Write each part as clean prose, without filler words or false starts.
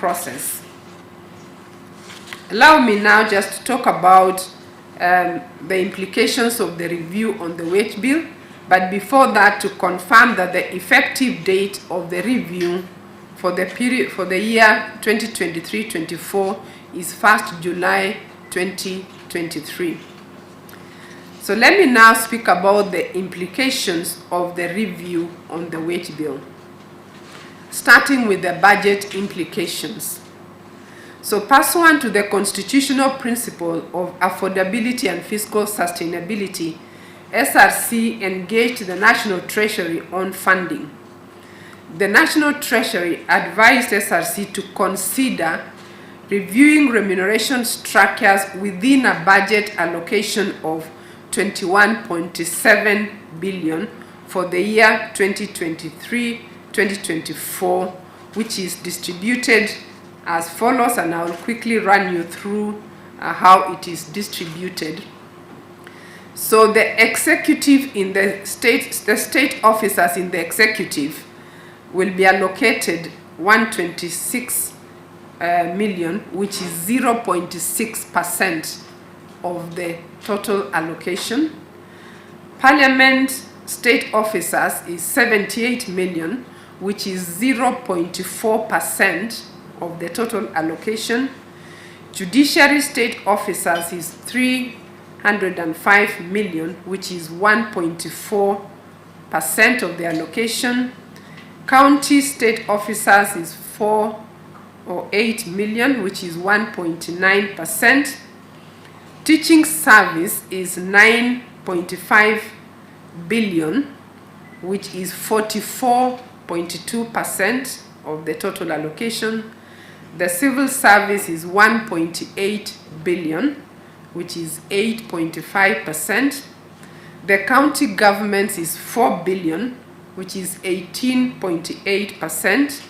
process. Allow me now just to talk about the implications of the review on the wage bill, but before that, to confirm that the effective date of the review for the period for the year 2023-24 is 1st July 2023. So let me now speak about the implications of the review on the wage bill, starting with the budget implications. So pursuant to the constitutional principle of affordability and fiscal sustainability, SRC engaged the National Treasury on funding. The National Treasury advised SRC to consider reviewing remuneration structures within a budget allocation of 21.7 billion for the year 2023-2024, which is distributed as follows, and I will quickly run you through how it is distributed. So the executive in the state officers in the executive will be allocated 126 million, which is 0.6% of the total allocation. Parliament state officers is 78 million, which is 0.4% of the total allocation. Judiciary state officers is 305 million, which is 1.4% of the allocation. County state officers is 408 million, which is 1.9%. Teaching service is 9.5 billion, which is 44.2% of the total allocation. The civil service is 1.8 billion, which is 8.5%. The county government is 4 billion, which is 18.8%.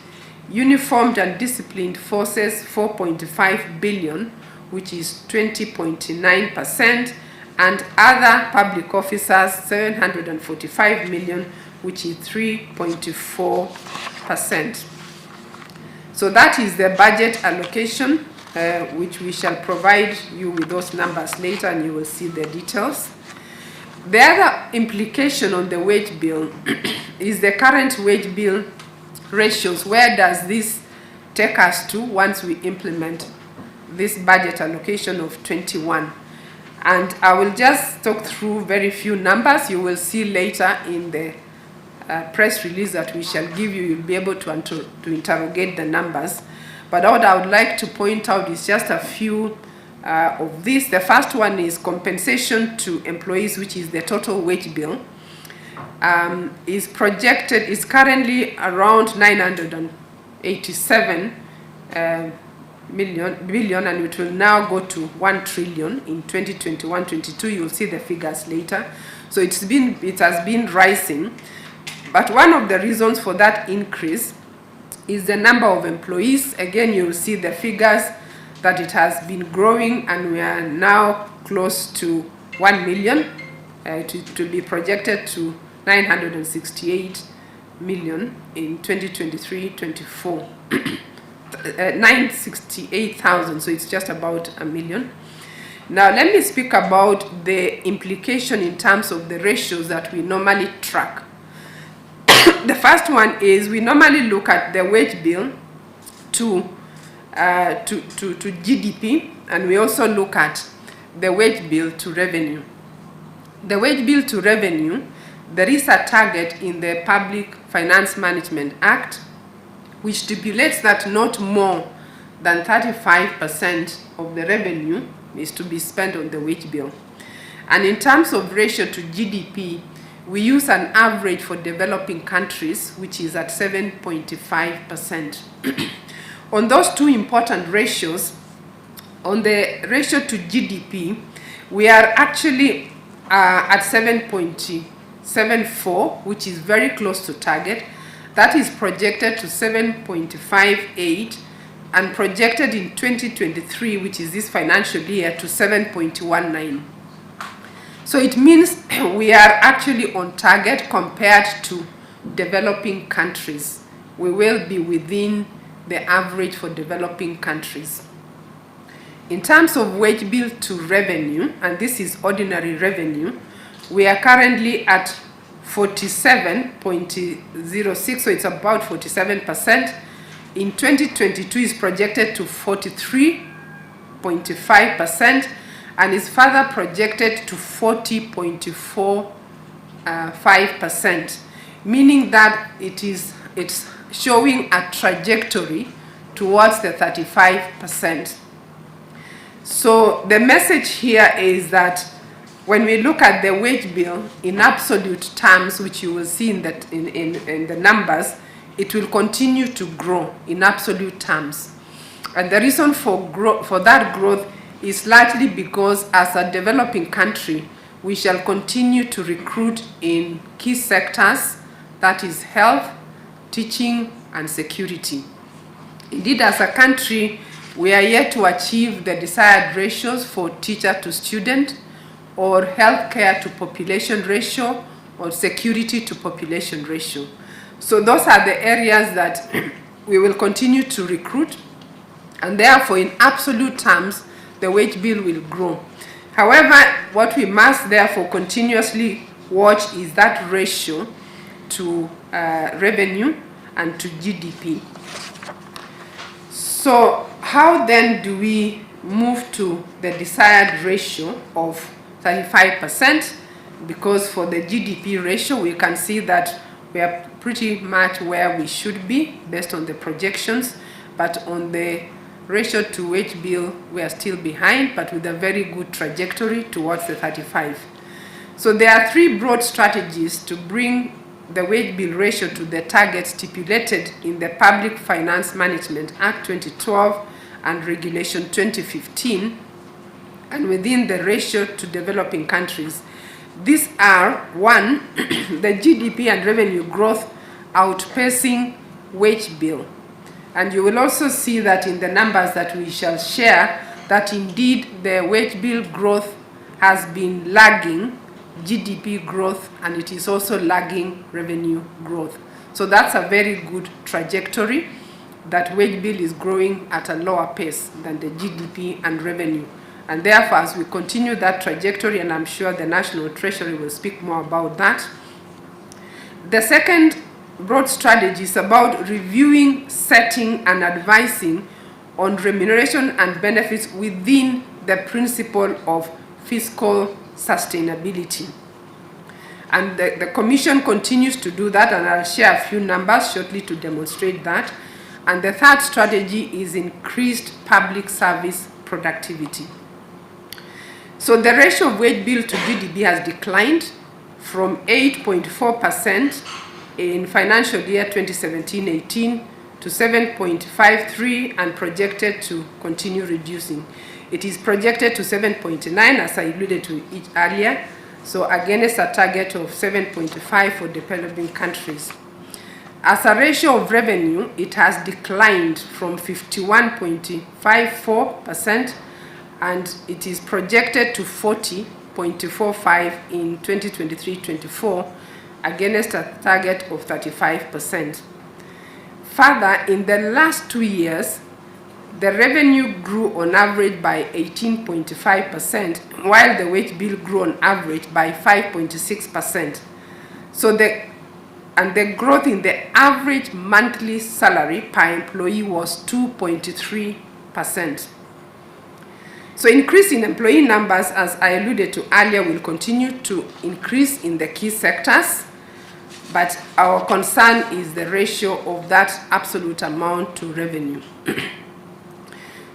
Uniformed and disciplined forces 4.5 billion, which is 20.9%, and other public officers 745 million, which is 3.4%. So that is the budget allocation, which we shall provide you with those numbers later, and you will see the details. The other implication on the wage bill is the current wage bill ratios. Where does this take us to once we implement this budget allocation of 21? And I will just talk through very few numbers. You will see later in the press release that we shall give you, you'll be able to interrogate the numbers. But what I would like to point out is just a few of these. The first one is compensation to employees, which is the total wage bill. Is currently around 987 billion, and it will now go to 1 trillion in 2021-22. You'll see the figures later. So it has been rising. But one of the reasons for that increase is the number of employees. Again, you'll see the figures that it has been growing, and we are now close to 1 million. To be projected to 968 million in 2023-24. 968,000, so it's just about a million. Now let me speak about the implication in terms of the ratios that we normally track. The first one is we normally look at the wage bill to GDP, and we also look at the wage bill to revenue. The wage bill to revenue, there is a target in the Public Finance Management Act, which stipulates that not more than 35% of the revenue is to be spent on the wage bill. And in terms of ratio to GDP, we use an average for developing countries, which is at 7.5%. On those two important ratios, on the ratio to GDP, we are actually at 7.74, which is very close to target. That is projected to 7.58 and projected in 2023, which is this financial year, to 7.19. So it means we are actually on target compared to developing countries. We will be within the average for developing countries. In terms of wage bill to revenue, and this is ordinary revenue, we are currently at 47.06, so it's about 47%. In 2022 is projected to 43.5% and is further projected to 40.45%, meaning that it's showing a trajectory towards the 35%. So the message here is that when we look at the wage bill in absolute terms, which you will see in the numbers, it will continue to grow in absolute terms. And the reason for that growth is largely because as a developing country, we shall continue to recruit in key sectors, that is health, teaching, and security. Indeed, as a country, we are yet to achieve the desired ratios for teacher to student, or healthcare to population ratio, or security to population ratio. So those are the areas that we will continue to recruit, and therefore in absolute terms, the wage bill will grow. However, what we must therefore continuously watch is that ratio to revenue and to GDP. So how then do we move to the desired ratio of 35%? Because for the GDP ratio, we can see that we are pretty much where we should be based on the projections, but on the ratio to wage bill, we are still behind, but with a very good trajectory towards the 35. So there are three broad strategies to bring the wage bill ratio to the target stipulated in the Public Finance Management Act 2012 and Regulation 2015, and within the ratio to developing countries. These are: one, the GDP and revenue growth outpacing wage bill. And you will also see that in the numbers that we shall share, that indeed the wage bill growth has been lagging GDP growth, and it is also lagging revenue growth. So that's a very good trajectory, that wage bill is growing at a lower pace than the GDP and revenue. And therefore, as we continue that trajectory, and I'm sure the National Treasury will speak more about that. The second broad strategy is about reviewing, setting, and advising on remuneration and benefits within the principle of fiscal sustainability. And the Commission continues to do that, and I'll share a few numbers shortly to demonstrate that. And the third strategy is increased public service productivity. So the ratio of wage bill to GDP has declined from 8.4% in financial year 2017-18 to 7.53 and projected to continue reducing. It is projected to 7.9, as I alluded to earlier, so against a target of 7.5 for developing countries. As a ratio of revenue, it has declined from 51.54% and it is projected to 40.45 in 2023-24 against a target of 35%. Further, in the last 2 years, the revenue grew on average by 18.5%, while the wage bill grew on average by 5.6%. So the growth in the average monthly salary per employee was 2.3%. So increase in employee numbers, as I alluded to earlier, will continue to increase in the key sectors, but our concern is the ratio of that absolute amount to revenue.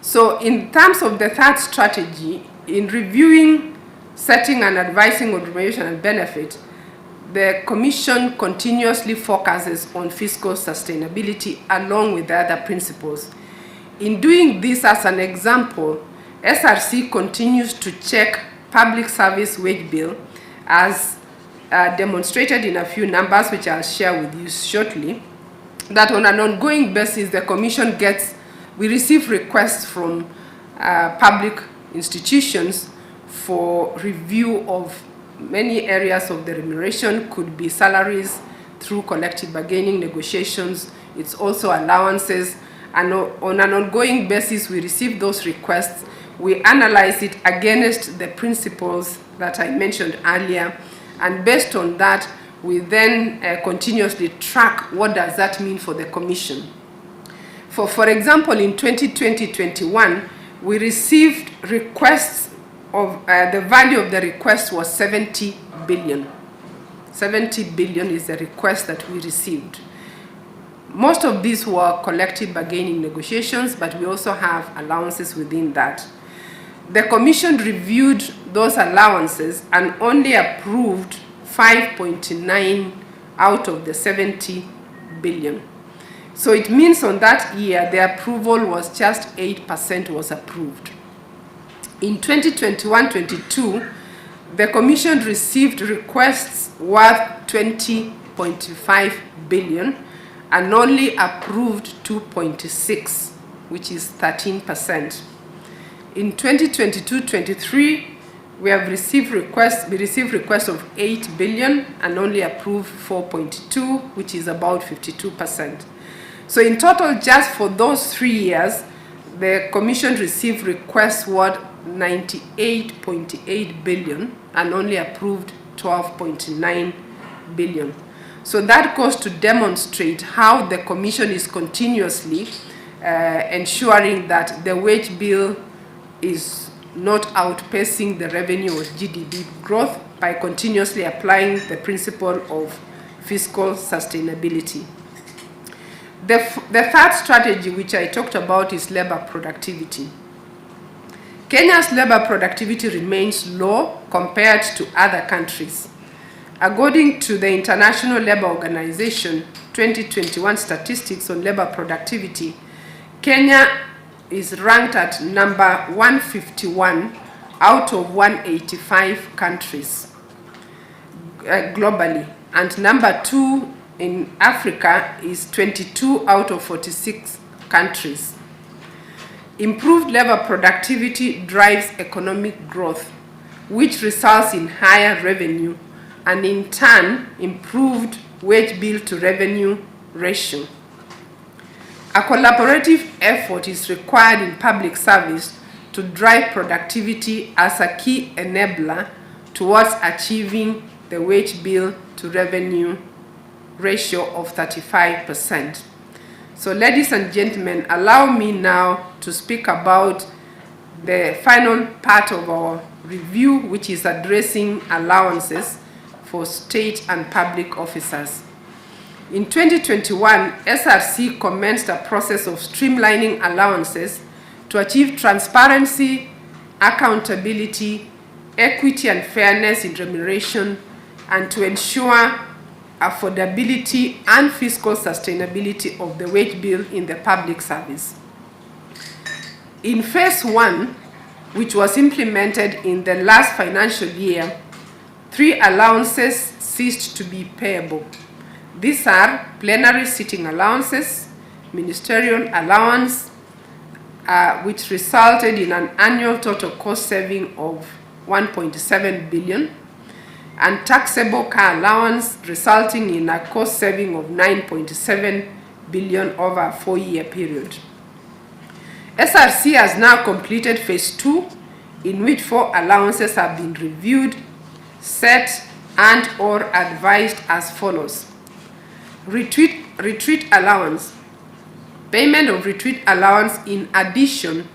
So in terms of the third strategy, in reviewing, setting, and advising on remuneration and benefit, the Commission continuously focuses on fiscal sustainability along with the other principles. In doing this, as an example, SRC continues to check public service wage bill, as demonstrated in a few numbers, which I'll share with you shortly, that on an ongoing basis, the Commission we receive requests from public institutions for review of many areas of the remuneration. Could be salaries through collective bargaining negotiations. It's also allowances, and on an ongoing basis we receive those requests. We analyze it against the principles that I mentioned earlier, and based on that we then continuously track what does that mean for the Commission. For example, in 2020-21 we received requests of the value of the request was 70 billion. 70 billion is the request that we received. Most of these were collective bargaining negotiations, but we also have allowances within that. The Commission reviewed those allowances and only approved 5.9 out of the 70 billion. So it means on that year the approval was just 8% was approved. In 2021-22, the Commission received requests worth 20.5 billion and only approved 2.6, which is 13%. In 2022-23, we received requests of 8 billion and only approved 4.2, which is about 52%. So in total, just for those 3 years, the Commission received requests worth 98.8 billion and only approved 12.9 billion. So that goes to demonstrate how the Commission is continuously ensuring that the wage bill is not outpacing the revenue or GDP growth by continuously applying the principle of fiscal sustainability. The third strategy which I talked about is labor productivity. Kenya's labor productivity remains low compared to other countries. According to the International Labour Organization 2021 statistics on labor productivity, Kenya is ranked at number 151 out of 185 countries globally, and number 2 in Africa is 22 out of 46 countries. Improved labor productivity drives economic growth, which results in higher revenue and in turn improved wage bill to revenue ratio. A collaborative effort is required in public service to drive productivity as a key enabler towards achieving the wage bill to revenue ratio of 35%. So ladies and gentlemen, allow me now to speak about the final part of our review, which is addressing allowances for state and public officers. In 2021, SRC commenced a process of streamlining allowances to achieve transparency, accountability, equity and fairness in remuneration, and to ensure affordability and fiscal sustainability of the wage bill in the public service. In phase 1, which was implemented in the last financial year, 3 allowances ceased to be payable. These are plenary sitting allowances, ministerial allowance, which resulted in an annual total cost saving of 1.7 billion, and taxable car allowance, resulting in a cost saving of 9.7 billion over a 4-year period. SRC has now completed phase 2, in which 4 allowances have been reviewed, set and or advised as follows. Retreat allowance. Payment of retreat allowance in addition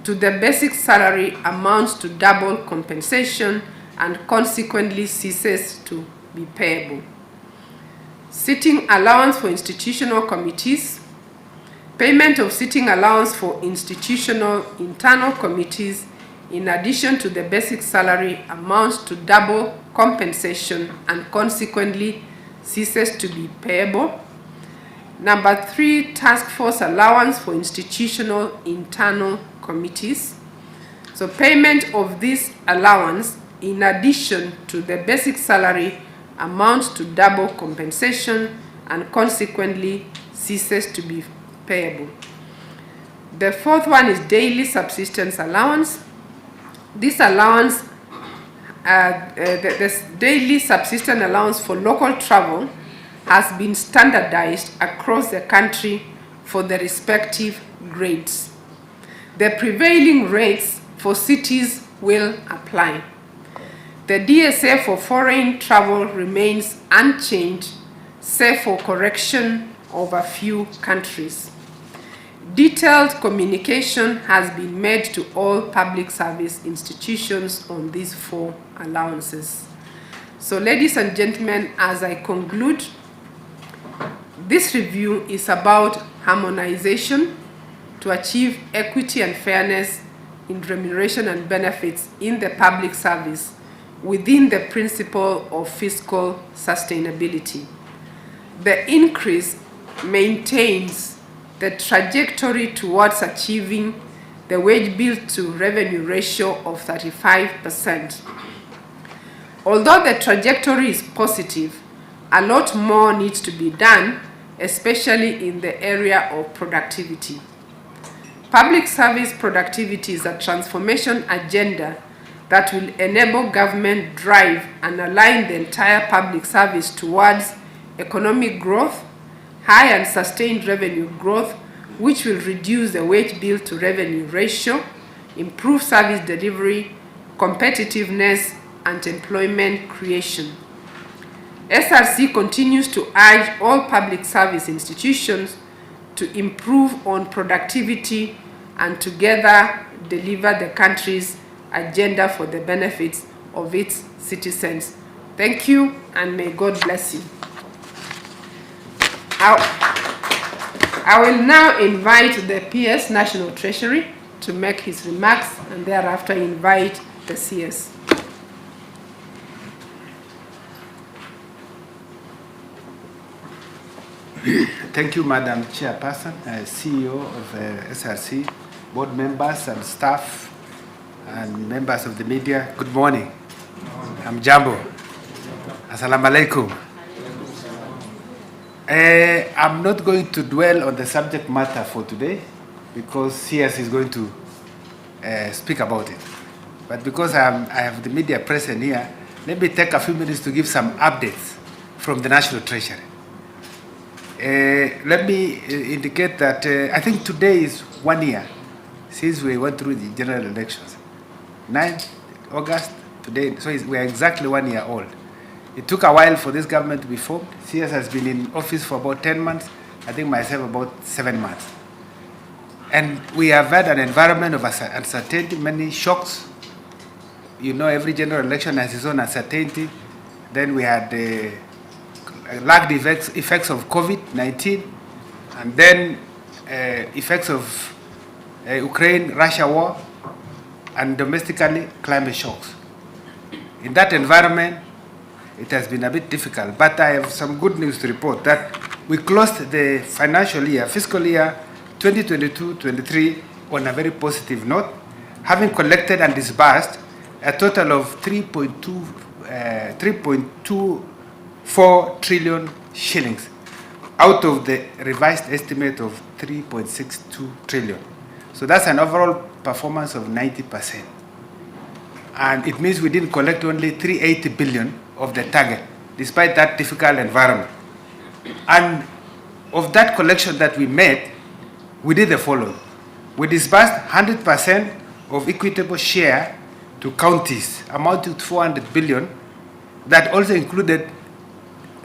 to the basic salary amounts to double compensation and consequently ceases to be payable. Sitting allowance for institutional committees. Payment of sitting allowance for institutional internal committees in addition to the basic salary amounts to double compensation and consequently ceases to be payable. Number 3, task force allowance for institutional internal committees. So payment of this allowance in addition to the basic salary amounts to double compensation and consequently ceases to be payable. The 4th one is daily subsistence allowance. This allowance, the daily subsistence allowance for local travel has been standardized across the country for the respective grades. The prevailing rates for cities will apply. The DSA for foreign travel remains unchanged, save for correction of a few countries. Detailed communication has been made to all public service institutions on these 4 allowances. So, ladies and gentlemen, as I conclude, this review is about harmonization to achieve equity and fairness in remuneration and benefits in the public service within the principle of fiscal sustainability. The increase maintains the trajectory towards achieving the wage bill to revenue ratio of 35%. Although the trajectory is positive, a lot more needs to be done, especially in the area of productivity. Public service productivity is a transformation agenda that will enable government drive and align the entire public service towards economic growth, high and sustained revenue growth, which will reduce the wage bill to revenue ratio, improve service delivery, competitiveness, and employment creation. SRC continues to urge all public service institutions to improve on productivity and together deliver the country's agenda for the benefits of its citizens. Thank you, and may God bless you. I will now invite the PS National Treasury to make his remarks, and thereafter invite the CS. Thank you, Madam Chairperson, CEO of SRC, board members and staff, and members of the media. Good morning. I'm Jambo. Assalamu alaikum. I'm not going to dwell on the subject matter for today because CS is going to speak about it. But because I have the media present here, let me take a few minutes to give some updates from the National Treasury. Let me indicate that I think today is 1 year since we went through the general elections. 9th August, today, so we are exactly 1 year old. It took a while for this government to be formed. CS has been in office for about 10 months, I think myself about 7 months. And we have had an environment of uncertainty, many shocks. You know, every general election has its own uncertainty. Then we had the lagged effects of COVID-19, and then effects of Ukraine-Russia war, and domestically climate shocks. In that environment, it has been a bit difficult, but I have some good news to report that we closed the financial year, fiscal year 2022-23 on a very positive note, having collected and disbursed a total of 3.24 trillion shillings out of the revised estimate of 3.62 trillion. So that's an overall performance of 90%. And it means we didn't collect only 380 billion of the target, despite that difficult environment. And of that collection that we made, we did the following. We disbursed 100% of equitable share to counties, amounting to 400 billion. That also included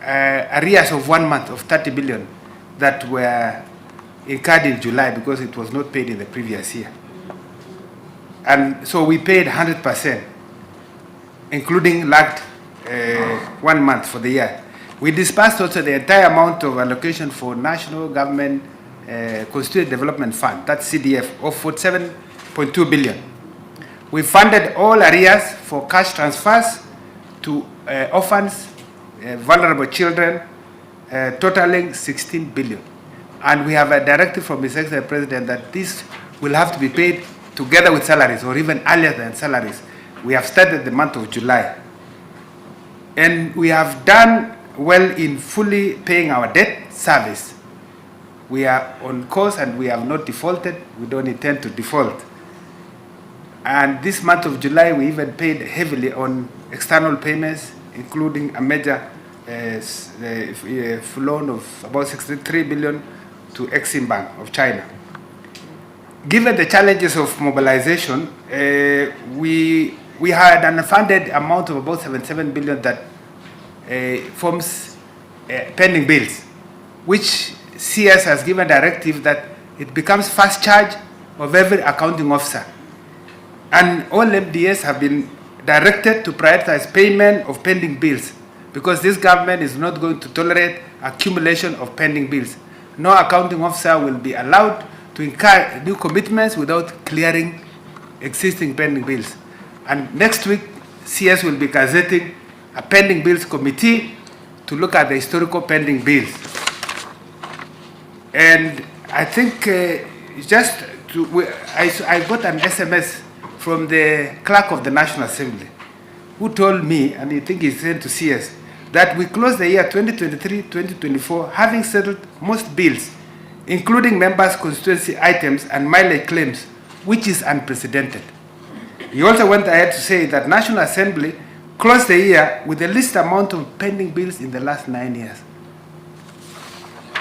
arrears of 1 month of 30 billion that were incurred in July because it was not paid in the previous year. And so we paid 100%, including lagged 1 month for the year. We disbursed also the entire amount of allocation for National Government Constituent Development Fund, that's CDF, of 47.2 billion. We funded all arrears for cash transfers to orphans, vulnerable children, totaling 16 billion. And we have a directive from His Excellency President that this will have to be paid together with salaries or even earlier than salaries. We have started the month of July. And we have done well in fully paying our debt service. We are on course and we have not defaulted. We don't intend to default. And this month of July, we even paid heavily on external payments, including a major loan of about 63 billion to Exim Bank of China. Given the challenges of mobilization, we had an unfunded amount of about 77 billion that forms pending bills, which CS has given directive that it becomes first charge of every accounting officer. And all MDS have been directed to prioritize payment of pending bills, because this government is not going to tolerate accumulation of pending bills. No accounting officer will be allowed to incur new commitments without clearing existing pending bills. And next week, CS will be gazetting a pending bills committee to look at the historical pending bills. And I think I got an SMS from the clerk of the National Assembly, who told me, and I think he sent to CS, that we closed the year 2023-2024 having settled most bills, including members' constituency items and mileage claims, which is unprecedented. He also went ahead to say that National Assembly closed the year with the least amount of pending bills in the last 9 years.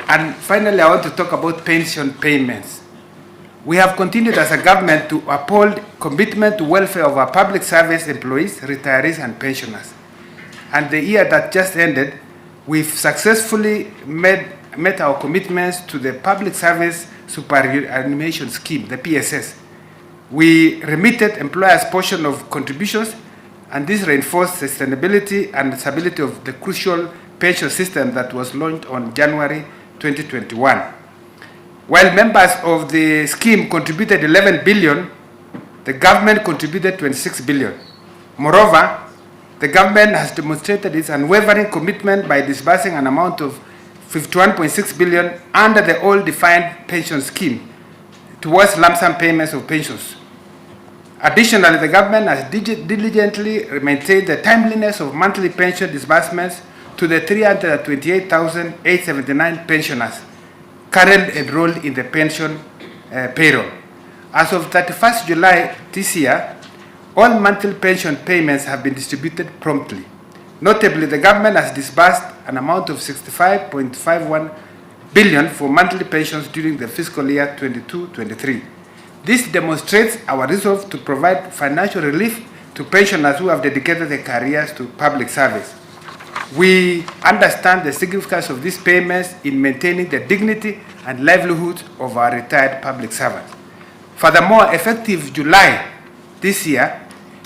And finally, I want to talk about pension payments. We have continued as a government to uphold commitment to welfare of our public service employees, retirees, and pensioners. And the year that just ended, we've successfully met our commitments to the Public Service Superannuation Scheme, the PSS. We remitted employers' portion of contributions, and this reinforced sustainability and stability of the crucial pension system that was launched on January 2021. While members of the scheme contributed 11 billion, the government contributed 26 billion. Moreover, the government has demonstrated its unwavering commitment by disbursing an amount of 51.6 billion under the old defined pension scheme towards lump sum payments of pensions. Additionally, the government has diligently maintained the timeliness of monthly pension disbursements to the 328,879 pensioners currently enrolled in the pension payroll. As of 31st July this year, all monthly pension payments have been distributed promptly. Notably, the government has disbursed an amount of 65.51 billion for monthly pensions during the fiscal year 22-23. This demonstrates our resolve to provide financial relief to pensioners who have dedicated their careers to public service. We understand the significance of these payments in maintaining the dignity and livelihood of our retired public servants. Furthermore, effective July this year,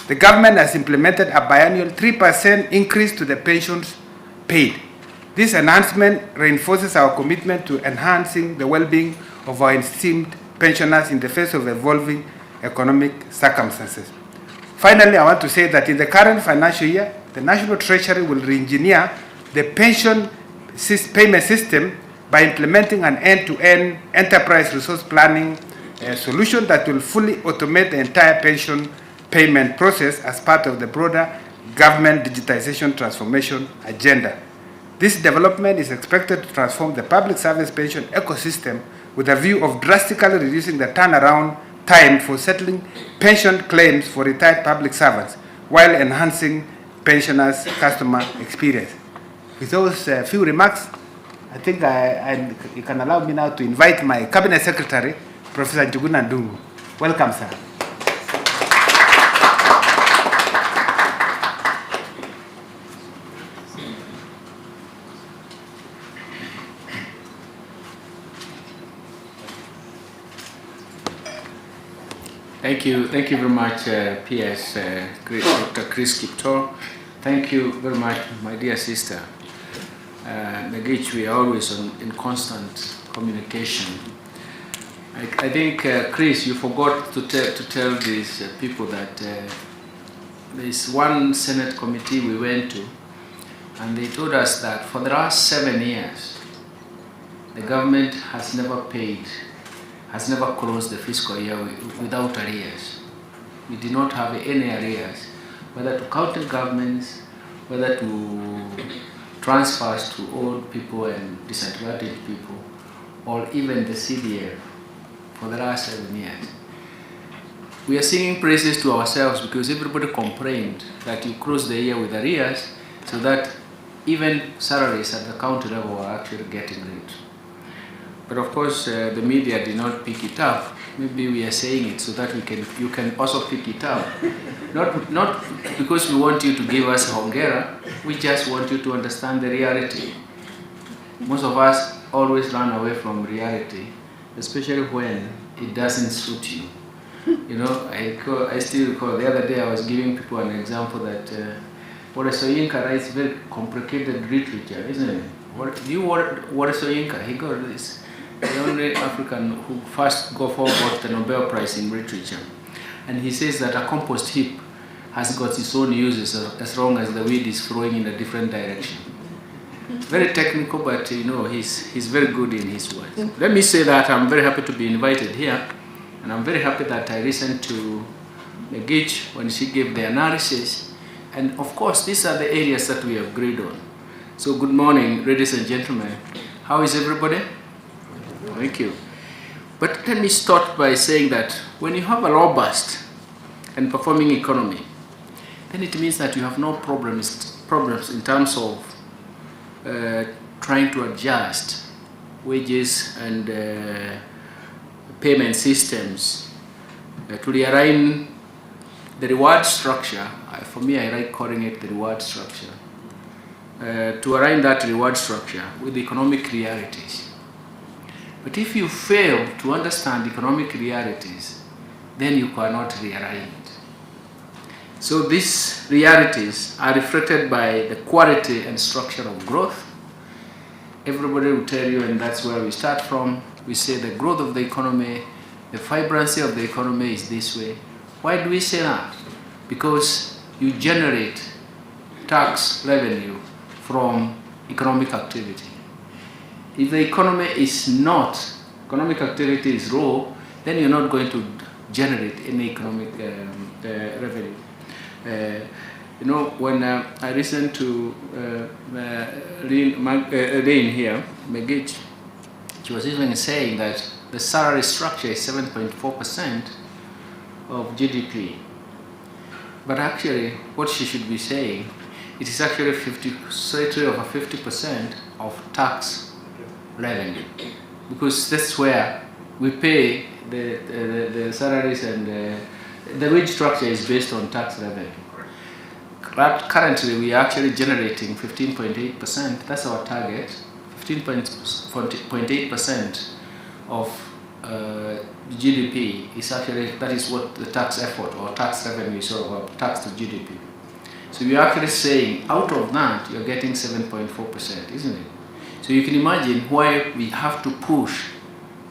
the government has implemented a biannual 3% increase to the pensions paid. This enhancement reinforces our commitment to enhancing the well-being of our esteemed pensioners in the face of evolving economic circumstances. Finally, I want to say that in the current financial year, the National Treasury will re-engineer the pension payment system by implementing an end-to-end enterprise resource planning solution that will fully automate the entire pension payment process as part of the broader government digitization transformation agenda. This development is expected to transform the public service pension ecosystem with a view of drastically reducing the turnaround time for settling pension claims for retired public servants while enhancing pensioners' customer experience. With those few remarks, I think you can allow me now to invite my Cabinet Secretary, Professor Njuguna Ndung'u. Welcome, sir. Thank you very much, PS Dr. Chris Kiptor. Thank you very much, my dear sister. Nagich, we are always in constant communication. I think, Chris, you forgot to tell these people that there is one Senate committee we went to, and they told us that for the last 7 years, the government has never closed the fiscal year without arrears. We did not have any arrears, whether to county governments, whether to transfers to old people and disadvantaged people, or even the CDF for the last 7 years. We are singing praises to ourselves because everybody complained that you closed the year with arrears, so that even salaries at the county level are actually getting late. But of course, the media did not pick it up. Maybe we are saying it so that you can also pick it up. Not because we want you to give us hongera, we just want you to understand the reality. Most of us always run away from reality, especially when it doesn't suit you. You know, I still recall the other day I was giving people an example that Wallace Soyinka writes very complicated literature, isn't it? Wallace Soyinka, he got this. The only African who first got the Nobel Prize in literature. And he says that a compost heap has got its own uses as long as the wind is flowing in a different direction. Very technical, but you know, he's very good in his words. Let me say that I'm very happy to be invited here, and I'm very happy that I listened to Megich when she gave the analysis. And of course, these are the areas that we have agreed on. So good morning, ladies and gentlemen. How is everybody? Thank you. But let me start by saying that when you have a robust and performing economy, then it means that you have no problems in terms of trying to adjust wages and payment systems to realign the reward structure. For me, I like calling it the reward structure. To align that reward structure with economic realities. But if you fail to understand economic realities, then you cannot realign it. So these realities are reflected by the quality and structure of growth. Everybody will tell you, and that's where we start from, we say the growth of the economy, the vibrancy of the economy is this way. Why do we say that? Because you generate tax revenue from economic activity. If the economy is not, economic activity is low, then you're not going to generate any economic revenue. You know, when I listened to Lynn here, Megich, she was even saying that the salary structure is 7.4% of GDP. But actually, what she should be saying, it is actually slightly over 50% of tax revenue, because that's where we pay the salaries, and the wage structure is based on tax revenue. But currently we are actually generating 15.8%, that's our target, 15.8% of GDP is actually, that is what the tax effort or tax revenue is all about, tax to GDP. So you're actually saying out of that you're getting 7.4%, isn't it? So you can imagine why we have to push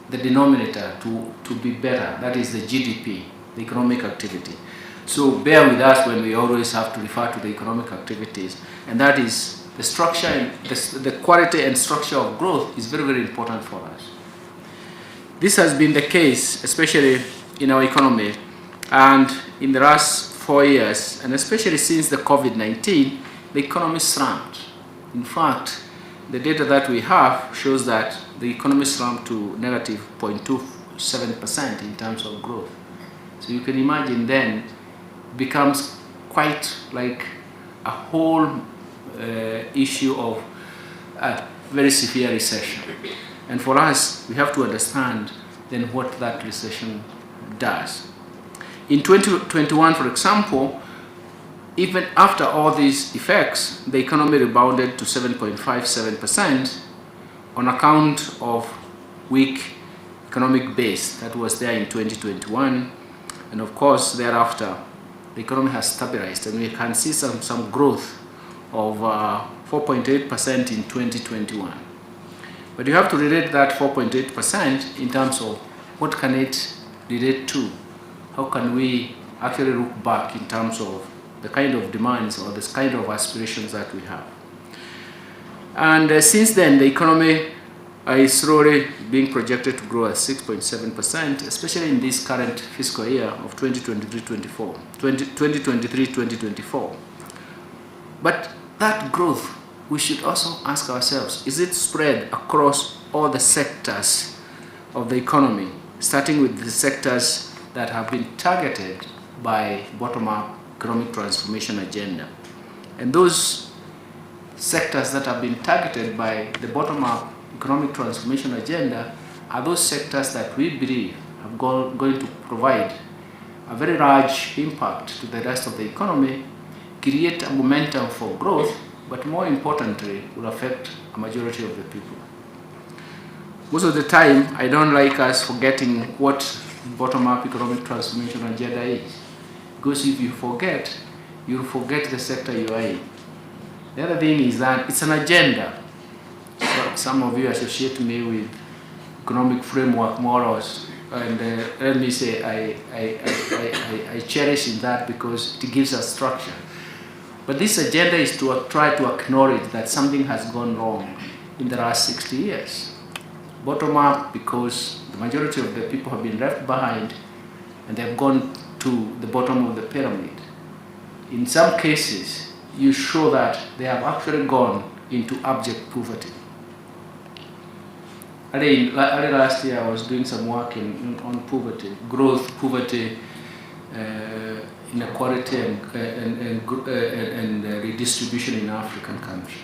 the denominator to be better, that is the GDP, the economic activity. So bear with us when we always have to refer to the economic activities, and that is the structure and the quality and structure of growth is very, very important for us. This has been the case, especially in our economy, and in the last 4 years, and especially since the COVID-19, the economy slumped. In fact, the data that we have shows that the economy slumped to negative 0.27% in terms of growth. So you can imagine then it becomes quite like a whole issue of a very severe recession. And for us, we have to understand then what that recession does. In 2021, for example, even after all these effects, the economy rebounded to 7.57% on account of weak economic base that was there in 2021. And of course, thereafter, the economy has stabilized, and we can see some growth of 4.8% in 2021. But you have to relate that 4.8% in terms of what can it relate to? How can we actually look back in terms of the kind of demands or the kind of aspirations that we have? And since then, the economy is slowly being projected to grow at 6.7%, especially in this current fiscal year of 2023-2024. But that growth, we should also ask ourselves, is it spread across all the sectors of the economy, starting with the sectors that have been targeted by bottom-up economic transformation agenda? And those sectors that have been targeted by the bottom-up economic transformation agenda are those sectors that we believe are going to provide a very large impact to the rest of the economy, create a momentum for growth, but more importantly, will affect a majority of the people. Most of the time, I don't like us forgetting what bottom-up economic transformation agenda is. Because if you forget, you'll forget the sector you are in. The other thing is that it's an agenda. So some of you associate me with economic framework morals, and let me say I cherish in that because it gives us structure. But this agenda is to try to acknowledge that something has gone wrong in the last 60 years. Bottom up because the majority of the people have been left behind and they've gone to the bottom of the pyramid. In some cases, you show that they have actually gone into abject poverty. Early last year, I was doing some work on poverty, growth, poverty, inequality, and redistribution in African countries.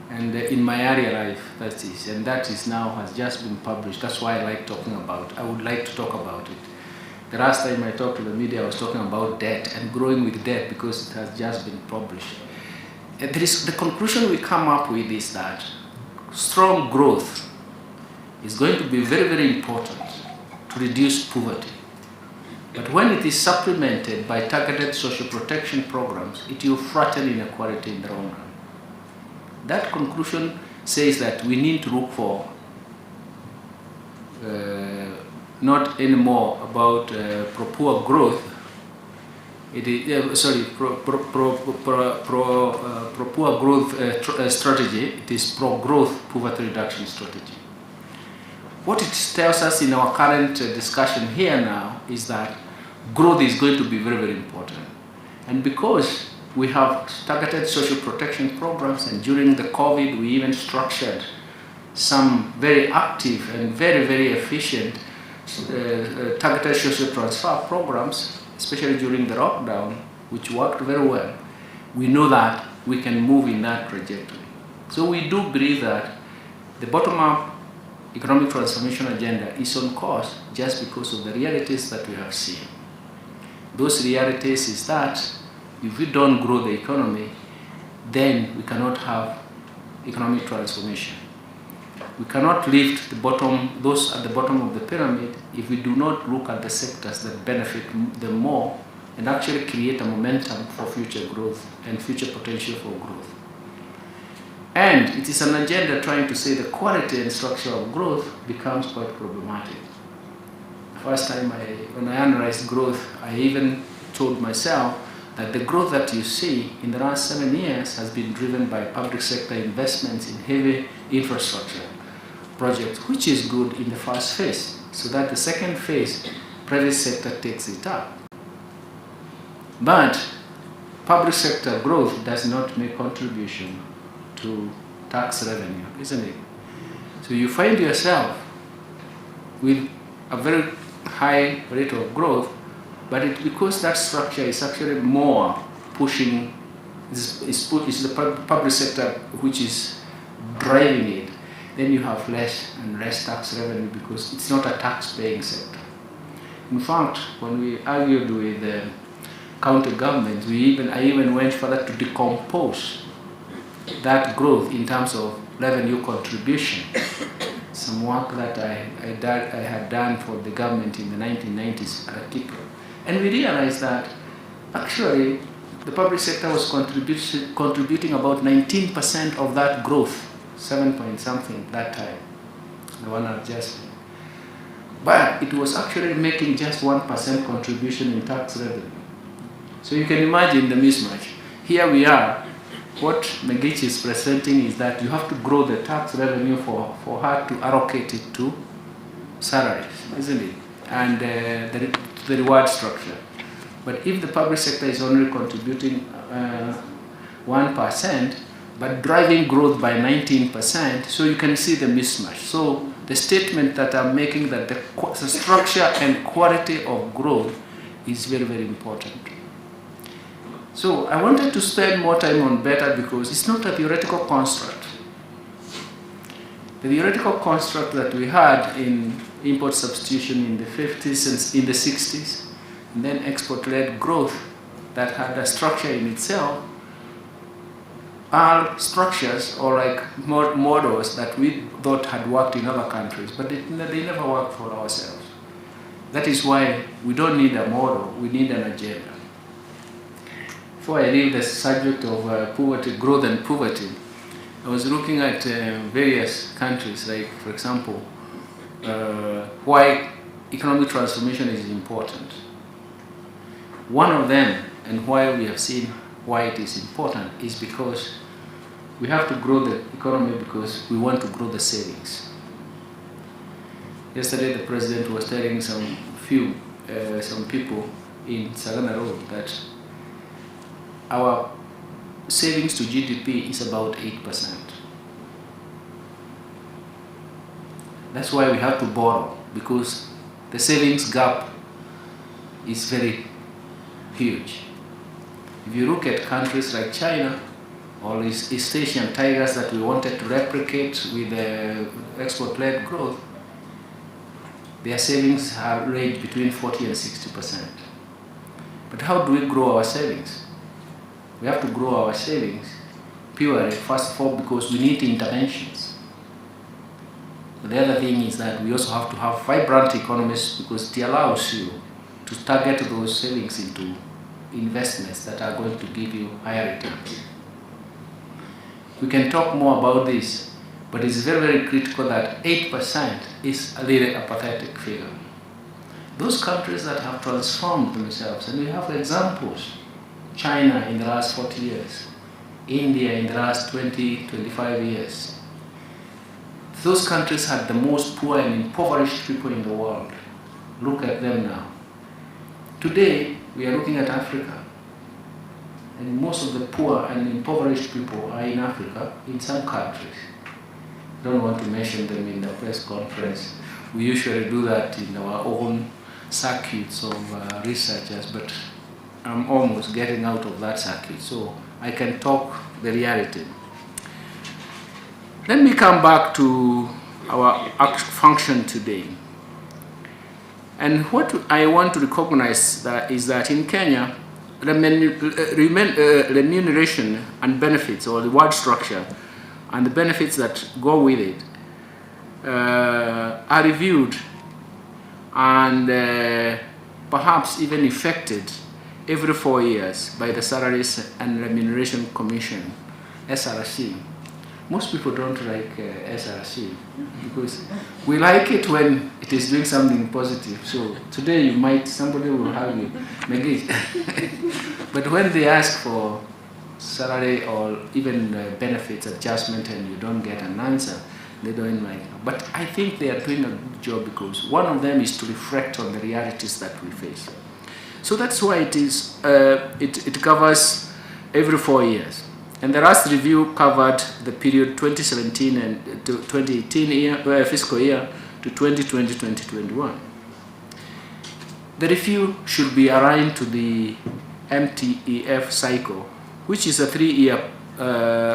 And in my area life, that is now has just been published. That's why I would like to talk about it. The last time I talked to the media, I was talking about debt and growing with debt because it has just been published. The conclusion we come up with is that strong growth is going to be very, very important to reduce poverty. But when it is supplemented by targeted social protection programs, it will flatten inequality in the long run. That conclusion says that we need to look for not anymore about pro-poor growth. It is pro-poor growth strategy. It is pro-growth poverty reduction strategy. What it tells us in our current discussion here now is that growth is going to be very, very important. And because we have targeted social protection programs, and during the COVID, we even structured some very active and very, very efficient targeted social transfer programs, especially during the lockdown, which worked very well. We know that we can move in that trajectory. So we do believe that the bottom-up economic transformation agenda is on course just because of the realities that we have seen. Those realities is that if we don't grow the economy, then we cannot have economic transformation. We cannot lift those at the bottom of the pyramid if we do not look at the sectors that benefit them more and actually create a momentum for future growth and future potential for growth. And it is an agenda trying to say the quality and structure of growth becomes quite problematic. The first time when I analyzed growth, I even told myself that the growth that you see in the last 7 years has been driven by public sector investments in heavy infrastructure projects, which is good in the first phase, so that the second phase, private sector takes it up. But public sector growth does not make contribution to tax revenue, isn't it? So you find yourself with a very high rate of growth, but because that structure is actually more pushing, is the public sector which is driving it, then you have less and less tax revenue because it's not a tax-paying sector. In fact, when we argued with the county governments, I even went further to decompose that growth in terms of revenue contribution. Some work that I had done for the government in the 1990s at a kick. And we realized that actually the public sector was contributing about 19% of that growth, 7 point something that time, the one I've just made. But it was actually making just 1% contribution in tax revenue. So you can imagine the mismatch. Here we are. What Megich is presenting is that you have to grow the tax revenue for her to allocate it to salaries, isn't it? And the reward structure. But if the public sector is only contributing 1%, but driving growth by 19%, so you can see the mismatch. So the statement that I'm making that the structure and quality of growth is very, very important. So I wanted to spend more time on better because it's not a theoretical construct. The theoretical construct that we had in import substitution in the 50s and in the 60s, and then export-led growth that had a structure in itself, are structures or like models that we thought had worked in other countries, but they never worked for ourselves. That is why we don't need a model, we need an agenda. Before I leave the subject of poverty, growth and poverty, I was looking at various countries, like for example, why economic transformation is important. One of them, and why we have seen why it is important, is because we have to grow the economy because we want to grow the savings. Yesterday the president was telling some people in Sagana Road that our savings to GDP is about 8%. That's why we have to borrow, because the savings gap is very huge. If you look at countries like China, all these East Asian tigers that we wanted to replicate with the export-led growth, their savings have ranged between 40 and 60%. But how do we grow our savings? We have to grow our savings purely, first of all, because we need interventions. But the other thing is that we also have to have vibrant economies, because it allows you to target those savings into investments that are going to give you higher returns. We can talk more about this, but it's very, very critical that 8% is really a pathetic figure. Those countries that have transformed themselves, and we have examples, China in the last 40 years, India in the last 20, 25 years. Those countries had the most poor and impoverished people in the world. Look at them now. Today, we are looking at Africa, and most of the poor and impoverished people are in Africa, in some countries. I don't want to mention them in the press conference. We usually do that in our own circuits of researchers, but I'm almost getting out of that circuit, so I can talk the reality. Let me come back to our function today. And what I want to recognize is that in Kenya, remuneration and benefits, or the word structure, and the benefits that go with it, are reviewed and perhaps even effected every 4 years by the Salaries and Remuneration Commission, SRC. Most people don't like SRC because we like it when it is doing something positive. So today somebody will have you negate. But when they ask for salary or even benefits adjustment and you don't get an answer, they don't like it. But I think they are doing a good job, because one of them is to reflect on the realities that we face. So that's why it covers every 4 years. And the last review covered the period 2017 and 2018 fiscal year to 2020-2021. The review should be aligned to the MTEF cycle, which is a 3-year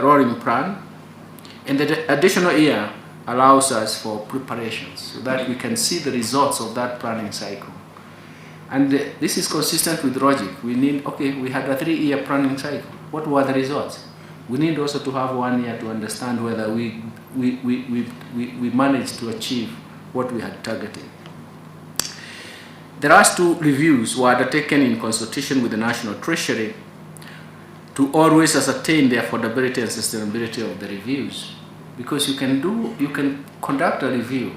rolling plan, and the additional year allows us for preparations so that we can see the results of that planning cycle. And this is consistent with logic. We had a 3-year planning cycle. What were the results? We need also to have 1 year to understand whether we managed to achieve what we had targeted. The last 2 reviews were undertaken in consultation with the National Treasury to always ascertain the affordability and sustainability of the reviews. Because you can conduct a review,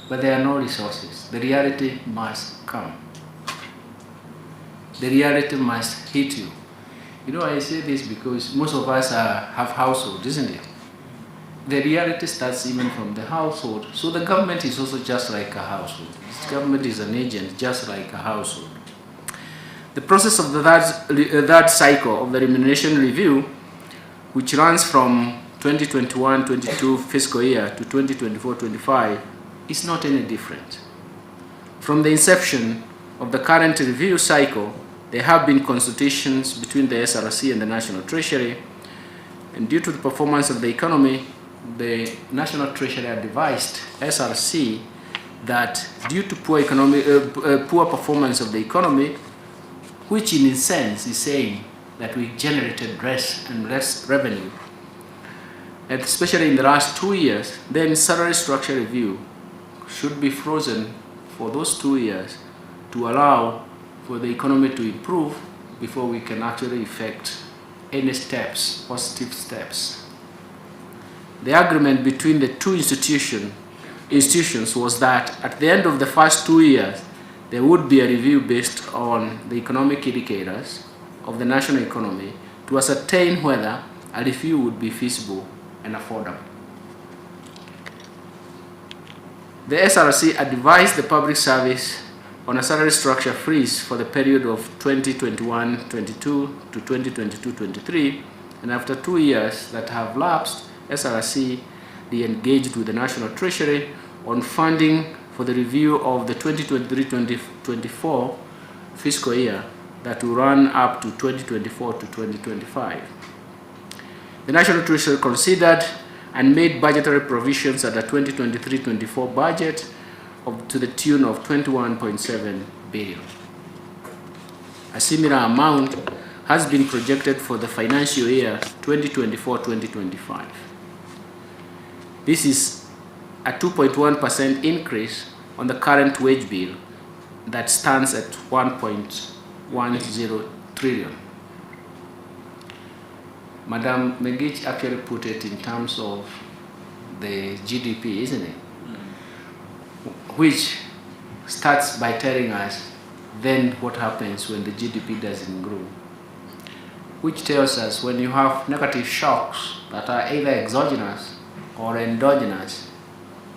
but there are no resources. The reality must come. The reality must hit you. You know, I say this because most of us have households, isn't it? The reality starts even from the household. So the government is also just like a household. The government is an agent just like a household. The process of that cycle of the remuneration review, which runs from 2021-22 fiscal year to 2024-25, is not any different. From the inception of the current review cycle, there have been consultations between the SRC and the National Treasury, and due to the performance of the economy, the National Treasury advised SRC that due to poor performance of the economy, which in a sense is saying that we generated less and less revenue, and especially in the last 2 years, then salary structure review should be frozen for those 2 years to allow for the economy to improve before we can actually effect any steps, positive steps. The agreement between the two institutions was that at the end of the first 2 years, there would be a review based on the economic indicators of the national economy to ascertain whether a review would be feasible and affordable. The SRC advised the public service on a salary structure freeze for the period of 2021-22 to 2022-23, and after 2 years that have lapsed, SRC engaged with the National Treasury on funding for the review of the 2023-2024 fiscal year that will run up to 2024 to 2025. The National Treasury considered and made budgetary provisions at the 2023-24 budget to the tune of 21.7 billion. A similar amount has been projected for the financial year 2024-2025. This is a 2.1% increase on the current wage bill that stands at 1.10 trillion. Madam Megich actually put it in terms of the GDP, isn't it? Which starts by telling us then what happens when the GDP doesn't grow. Which tells us when you have negative shocks that are either exogenous or endogenous,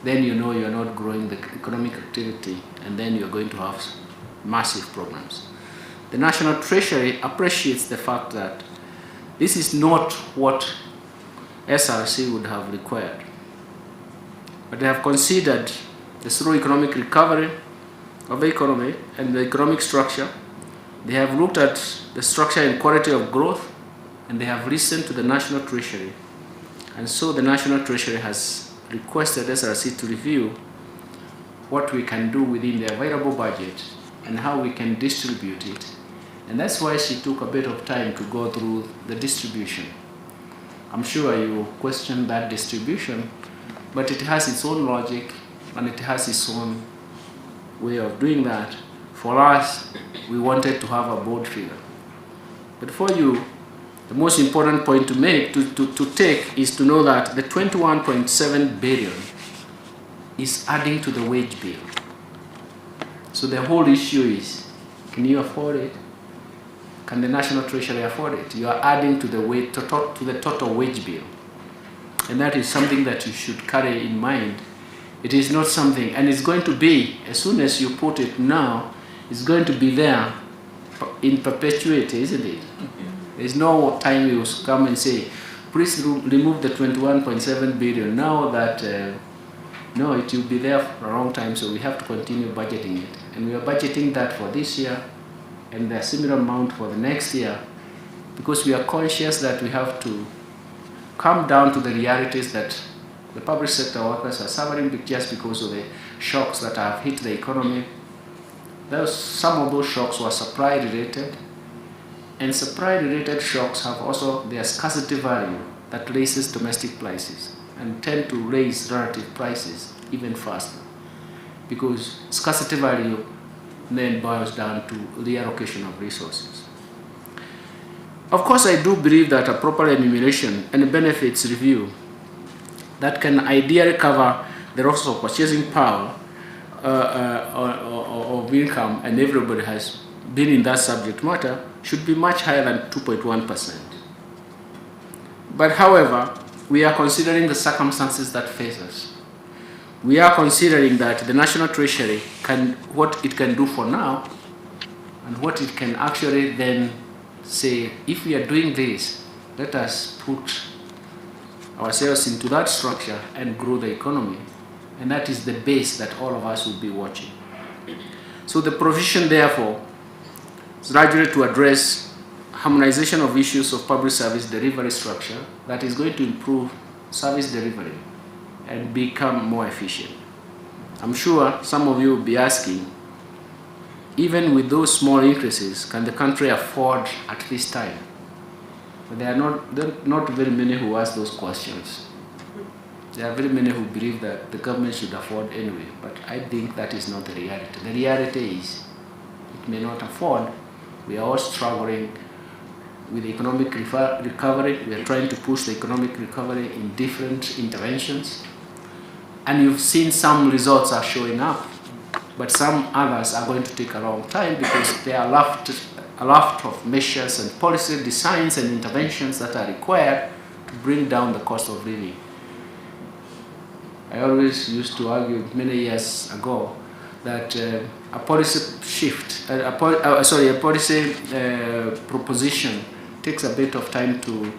then you know you're not growing the economic activity, and then you're going to have massive problems. The National Treasury appreciates the fact that this is not what SRC would have required, but they have considered the slow economic recovery of the economy and the economic structure. They have looked at the structure and quality of growth, and they have listened to the National Treasury. And so the National Treasury has requested SRC to review what we can do within the available budget and how we can distribute it. And that's why she took a bit of time to go through the distribution. I'm sure you question that distribution, but it has its own logic and it has its own way of doing that. For us, we wanted to have a bold figure. But for you, the most important point to make, to take, is to know that the 21.7 billion is adding to the wage bill. So the whole issue is, can you afford it? Can the National Treasury afford it? You are adding to the total wage bill. And that is something that you should carry in mind. It is not something, and it's going to be, as soon as you put it now, it's going to be there in perpetuity, isn't it? There's no time you come and say, please remove the 21.7 billion. Now that, no, it will be there for a long time, so we have to continue budgeting it. And we are budgeting that for this year, and a similar amount for the next year, because we are conscious that we have to come down to the realities that the public sector workers are suffering just because of the shocks that have hit the economy. Some of those shocks were supply related, and supply related shocks have also their scarcity value that raises domestic prices and tend to raise relative prices even faster, because scarcity value then boils down to reallocation of resources. Of course, I do believe that a proper enumeration and benefits review that can ideally cover the loss of purchasing power of income, and everybody has been in that subject matter, should be much higher than 2.1%. But however, we are considering the circumstances that face us. We are considering that the National Treasury what it can do for now, and what it can actually then say, if we are doing this, let us put ourselves into that structure and grow the economy. And that is the base that all of us will be watching. So the provision, therefore, is largely to address harmonization of issues of public service delivery structure that is going to improve service delivery and become more efficient. I'm sure some of you will be asking, even with those small increases, can the country afford at this time? But there are not very many who ask those questions. There are very many who believe that the government should afford anyway, but I think that is not the reality. The reality is it may not afford. We are all struggling with economic recovery. We are trying to push the economic recovery in different interventions. And you've seen some results are showing up, but some others are going to take a long time because there are a lot of measures and policy designs and interventions that are required to bring down the cost of living. I always used to argue many years ago that a policy shift, a policy proposition takes a bit of time to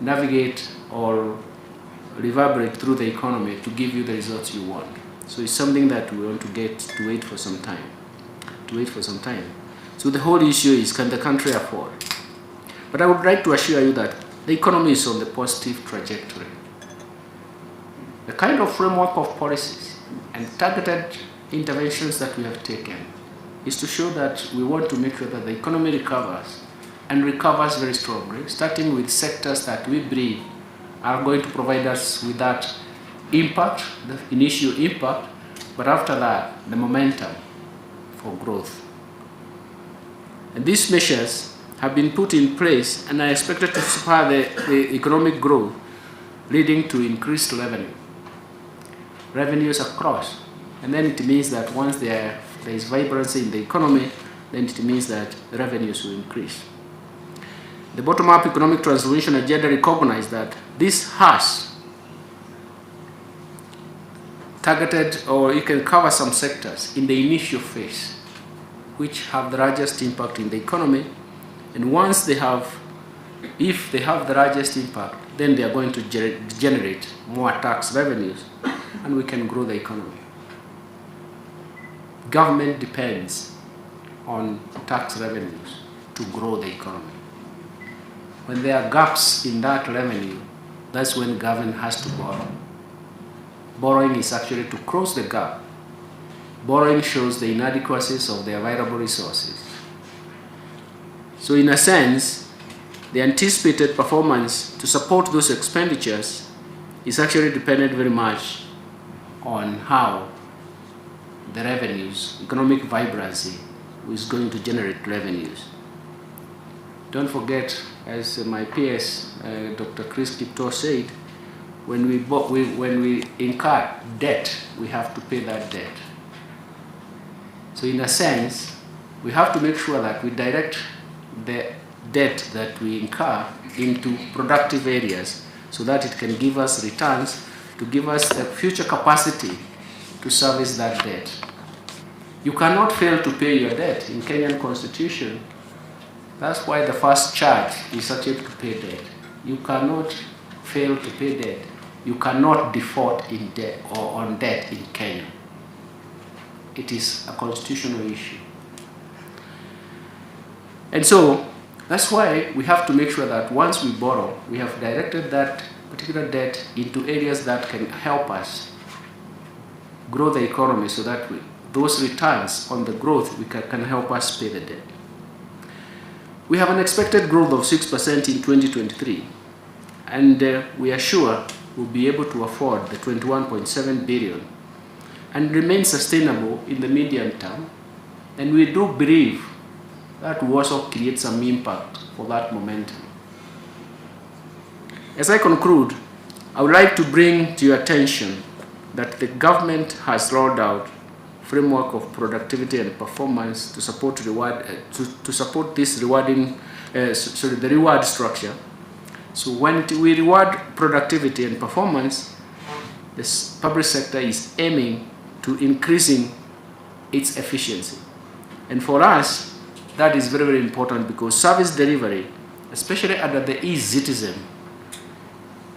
navigate or reverberate through the economy to give you the results you want. So it's something that we want to get to wait for some time. So the whole issue is, can the country afford? But I would like to assure you that the economy is on the positive trajectory. The kind of framework of policies and targeted interventions that we have taken is to show that we want to make sure that the economy recovers and recovers very strongly, starting with sectors that we believe are going to provide us with that impact, the initial impact, but after that, the momentum for growth. And these measures have been put in place and are expected to spur the economic growth, leading to increased revenues across. And then it means that once there is vibrancy in the economy, then it means that revenues will increase. The bottom-up economic transformation agenda recognizes that this has targeted, or it can cover some sectors in the initial phase, which have the largest impact in the economy. And once if they have the largest impact, then they are going to generate more tax revenues, and we can grow the economy. Government depends on tax revenues to grow the economy. When there are gaps in that revenue, that's when government has to borrow. Borrowing is actually to close the gap. Borrowing shows the inadequacies of the available resources. So in a sense, the anticipated performance to support those expenditures is actually dependent very much on how the revenues, economic vibrancy, is going to generate revenues. Don't forget, as my PS, Dr. Chris Kipto said, when we incur debt, we have to pay that debt. So in a sense, we have to make sure that we direct the debt that we incur into productive areas so that it can give us returns, to give us the future capacity to service that debt. You cannot fail to pay your debt in Kenyan Constitution. That's why the first charge is actually to pay debt. You cannot fail to pay debt. You cannot default in debt or on debt in Kenya. It is a constitutional issue. And so that's why we have to make sure that once we borrow, we have directed that particular debt into areas that can help us grow the economy so that those returns on the growth can help us pay the debt. We have an expected growth of 6% in 2023, and we are sure we'll be able to afford the 21.7 billion and remain sustainable in the medium term. And we do believe that will also create some impact for that momentum. As I conclude, I would like to bring to your attention that the government has rolled out framework of productivity and performance to support this rewarding, the reward structure. So when we reward productivity and performance, the public sector is aiming to increasing its efficiency. And for us, that is very, very important because service delivery, especially under the e-citizen,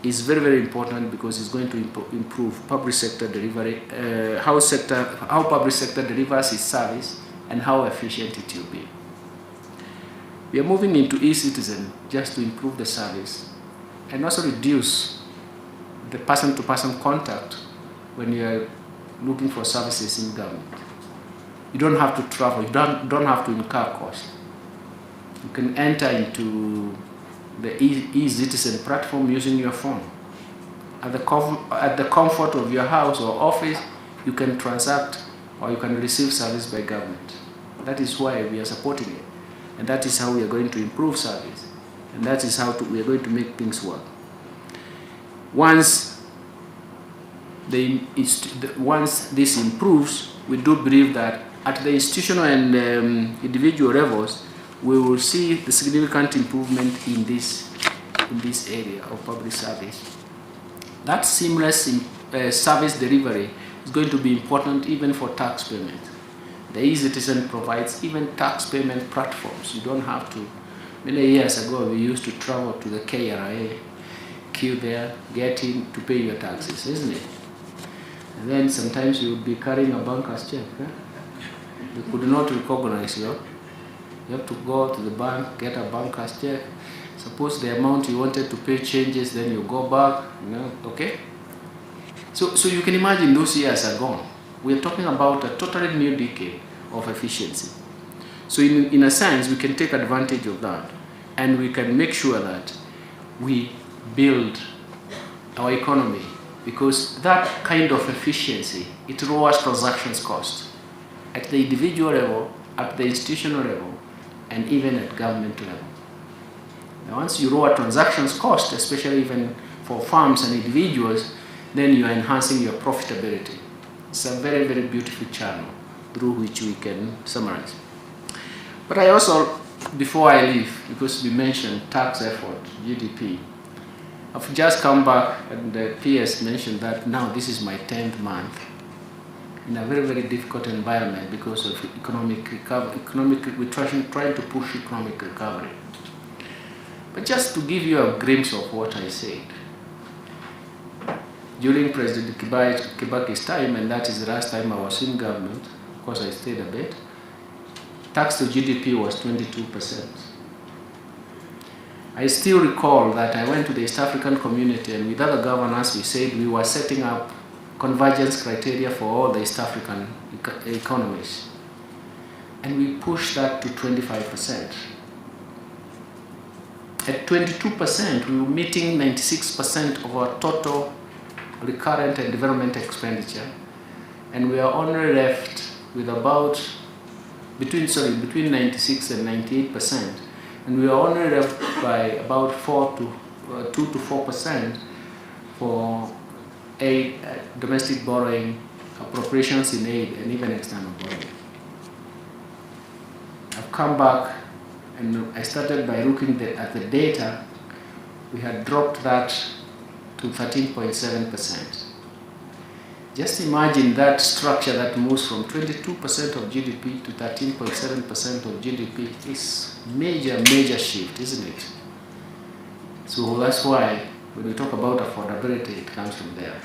is very, very important because it's going to improve public sector delivery, how public sector delivers its service and how efficient it will be. We are moving into e-citizen just to improve the service and also reduce the person-to-person contact when you are looking for services in government. You don't have to travel, you don't have to incur cost. You can enter into the e-citizen platform using your phone. At the comfort of your house or office, you can transact or you can receive service by government. That is why we are supporting it. And that is how we are going to improve service. And that is how we are going to make things work. Once this improves, we do believe that at the institutional and individual levels, we will see the significant improvement in this area of public service. That seamless service delivery is going to be important even for tax payment. The e-citizen provides even tax payment platforms. You don't have to. Many years ago, we used to travel to the KRA, queue there, get in to pay your taxes, isn't it? And then sometimes you would be carrying a banker's check. Huh? They could not recognize you. You have to go to the bank, get a banker's check. Suppose the amount you wanted to pay changes, then you go back, okay? So you can imagine those years are gone. We are talking about a totally new decade of efficiency. So in a sense, we can take advantage of that, and we can make sure that we build our economy, because that kind of efficiency, it lowers transactions cost at the individual level, at the institutional level, and even at government level. Now, once you lower transactions cost, especially even for firms and individuals, then you are enhancing your profitability. It's a very, very beautiful channel through which we can summarize. But I also, before I leave, because we mentioned tax effort, GDP, I've just come back and the PS mentioned that now this is my 10th month in a very, very difficult environment because of economic recovery. We're trying to push economic recovery. But just to give you a glimpse of what I said, during President Kibaki's time, and that is the last time I was in government, of course I stayed a bit, tax to GDP was 22%. I still recall that I went to the East African community, and with other governors we said we were setting up convergence criteria for all the East African economies. And we pushed that to 25%. At 22%, we were meeting 96% of our total recurrent and development expenditure, and we are only left with about between 96 and 98%, and we are only left by about 2 to 4% for aid, domestic borrowing, appropriations in aid, and even external borrowing. I've come back and I started by looking at the data. We had dropped that to 13.7%. Just imagine that structure that moves from 22% of GDP to 13.7% of GDP is major shift, isn't it? So that's why when we talk about affordability, it comes from there.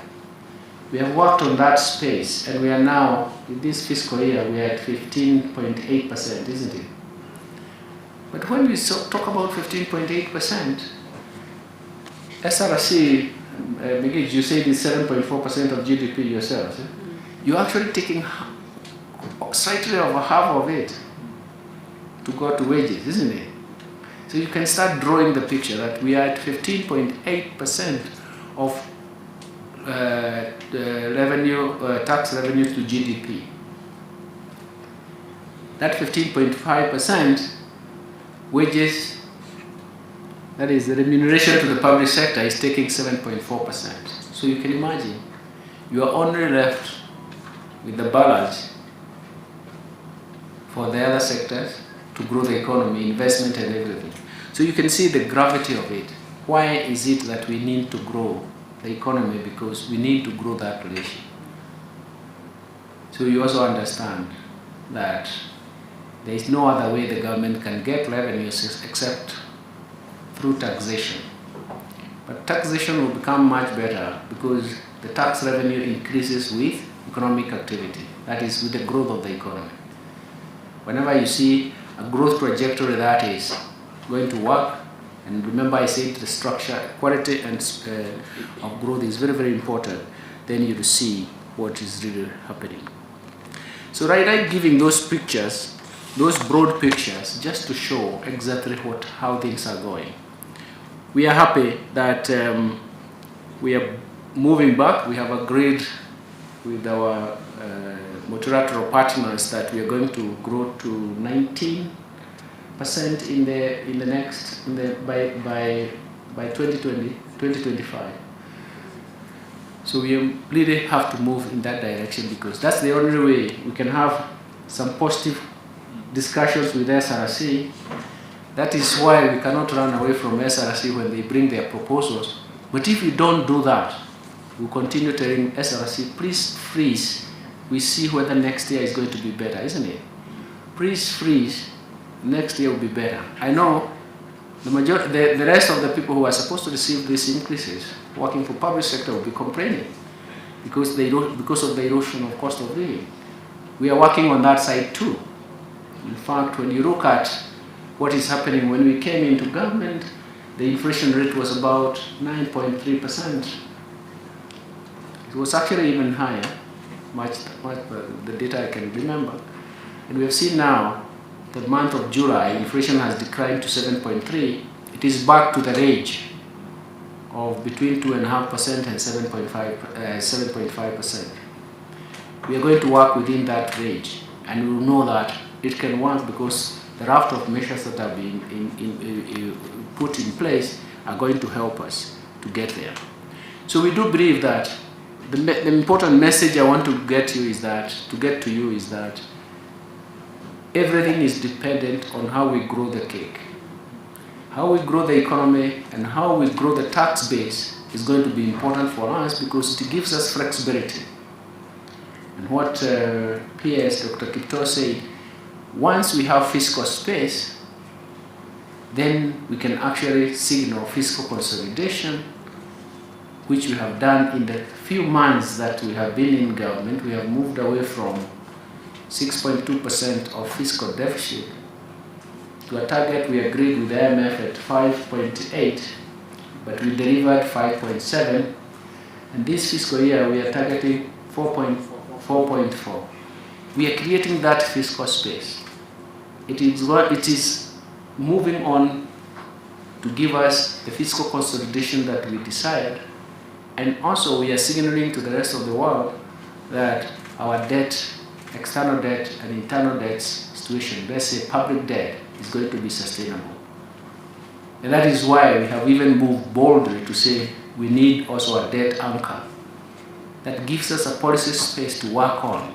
We have worked on that space, and we are now, in this fiscal year, we are at 15.8%, isn't it? But when we talk about 15.8%, SRC, Megij, you said it's 7.4% of GDP yourselves. You're actually taking slightly over half of it to go to wages, isn't it? So you can start drawing the picture that we are at 15.8% of tax revenue to GDP. That 15.5% wages, that is the remuneration to the public sector, is taking 7.4%. So you can imagine, you are only left with the balance for the other sectors to grow the economy, investment and everything. So you can see the gravity of it. Why is it that we need to grow the economy? Because we need to grow that relation. So you also understand that there is no other way the government can get revenues except through taxation. But taxation will become much better because the tax revenue increases with economic activity, that is, with the growth of the economy. Whenever you see a growth trajectory that is going to work And remember, I said the structure, quality and of growth is very, very important. Then you see what is really happening. So right, giving those pictures, those broad pictures, just to show exactly how things are going. We are happy that we are moving back. We have agreed with our multilateral partners that we are going to grow to 19% by 2025. So we really have to move in that direction, because that's the only way we can have some positive discussions with SRC. That is why we cannot run away from SRC when they bring their proposals. But if we don't do that, we continue telling SRC, please freeze. We see whether next year is going to be better, isn't it? Please freeze. Next year will be better. I know the rest of the people who are supposed to receive these increases, working for public sector, will be complaining because of the erosion of cost of living. We are working on that side too. In fact, when you look at what is happening, when we came into government, the inflation rate was about 9.3%. It was actually even higher, much the data I can remember. And we have seen now, the month of July, inflation has declined to 7.3. It is back to the range of between 2.5% and 7.5%. We are going to work within that range, and we will know that it can work because the raft of measures that are being put in place are going to help us to get there. So we do believe that the important message I want to get to you is that everything is dependent on how we grow the cake. How we grow the economy and how we grow the tax base is going to be important for us, because it gives us flexibility. And what PS Dr. Kipto said, once we have fiscal space, then we can actually signal fiscal consolidation, which we have done in the few months that we have been in government. We have moved away from 6.2% of fiscal deficit to a target we agreed with the IMF at 5.8, but we delivered 5.7, and this fiscal year we are targeting 4.4. We are creating that fiscal space. It is moving on to give us the fiscal consolidation that we desired, and also we are signaling to the rest of the world that our debt, external debt and internal debt situation, let's say public debt, is going to be sustainable. And that is why we have even moved boldly to say we need also a debt anchor that gives us a policy space to work on,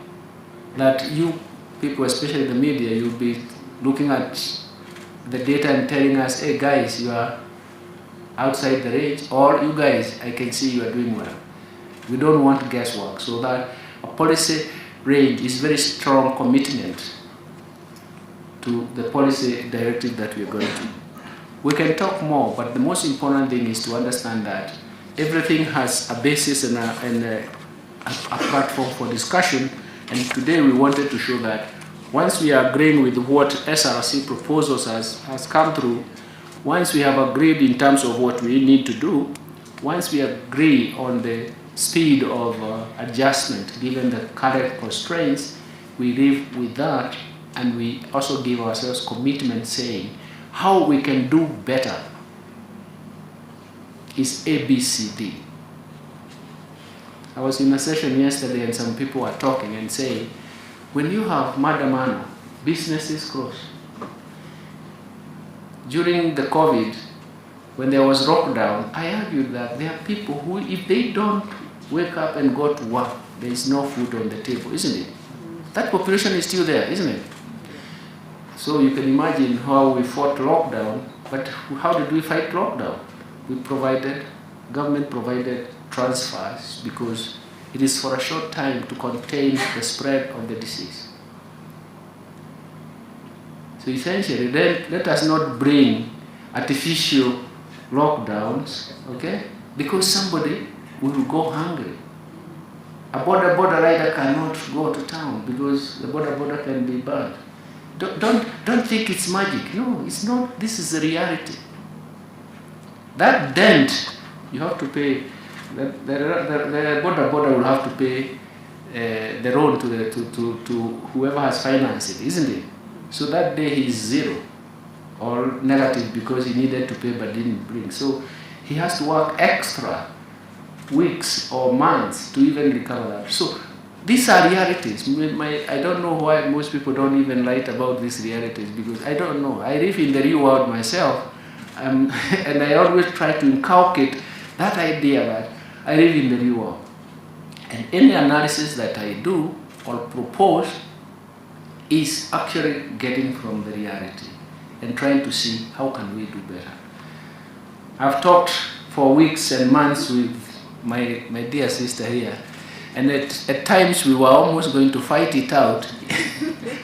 that you people, especially the media, you'll be looking at the data and telling us, hey guys, you are outside the range, or you guys, I can see you are doing well. We don't want guesswork, so that a policy range is very strong commitment to the policy directive that we are going to. We can talk more, but the most important thing is to understand that everything has a basis and a platform for discussion, and today we wanted to show that once we are agreeing with what SRC proposals has come through, once we have agreed in terms of what we need to do, once we agree on the speed of adjustment given the current constraints, we live with that, and we also give ourselves commitment saying how we can do better is ABCD. I was in a session yesterday and some people were talking and saying, when you have madamano, businesses close. During the COVID, when there was lockdown, I argued that there are people who, if they don't wake up and go to work, there is no food on the table, isn't it? That population is still there, isn't it? So you can imagine how we fought lockdown, but how did we fight lockdown? Government provided transfers because it is for a short time to contain the spread of the disease. So essentially, let us not bring artificial lockdowns, okay? Because somebody will go hungry. A border rider cannot go to town because the border can be burned. Don't think it's magic. No, it's not. This is the reality. that dent you have to pay. The border will have to pay the loan to whoever has financed it, isn't it? So that day he is zero or negative because he needed to pay but didn't bring. So he has to work extra weeks or months to even recover that. So these are realities. I don't know why most people don't even write about these realities, because I don't know. I live in the real world myself, and I always try to inculcate that idea that I live in the real world. And any analysis that I do or propose is actually getting from the reality and trying to see how can we do better. I've talked for weeks and months with my dear sister here, and at times we were almost going to fight it out,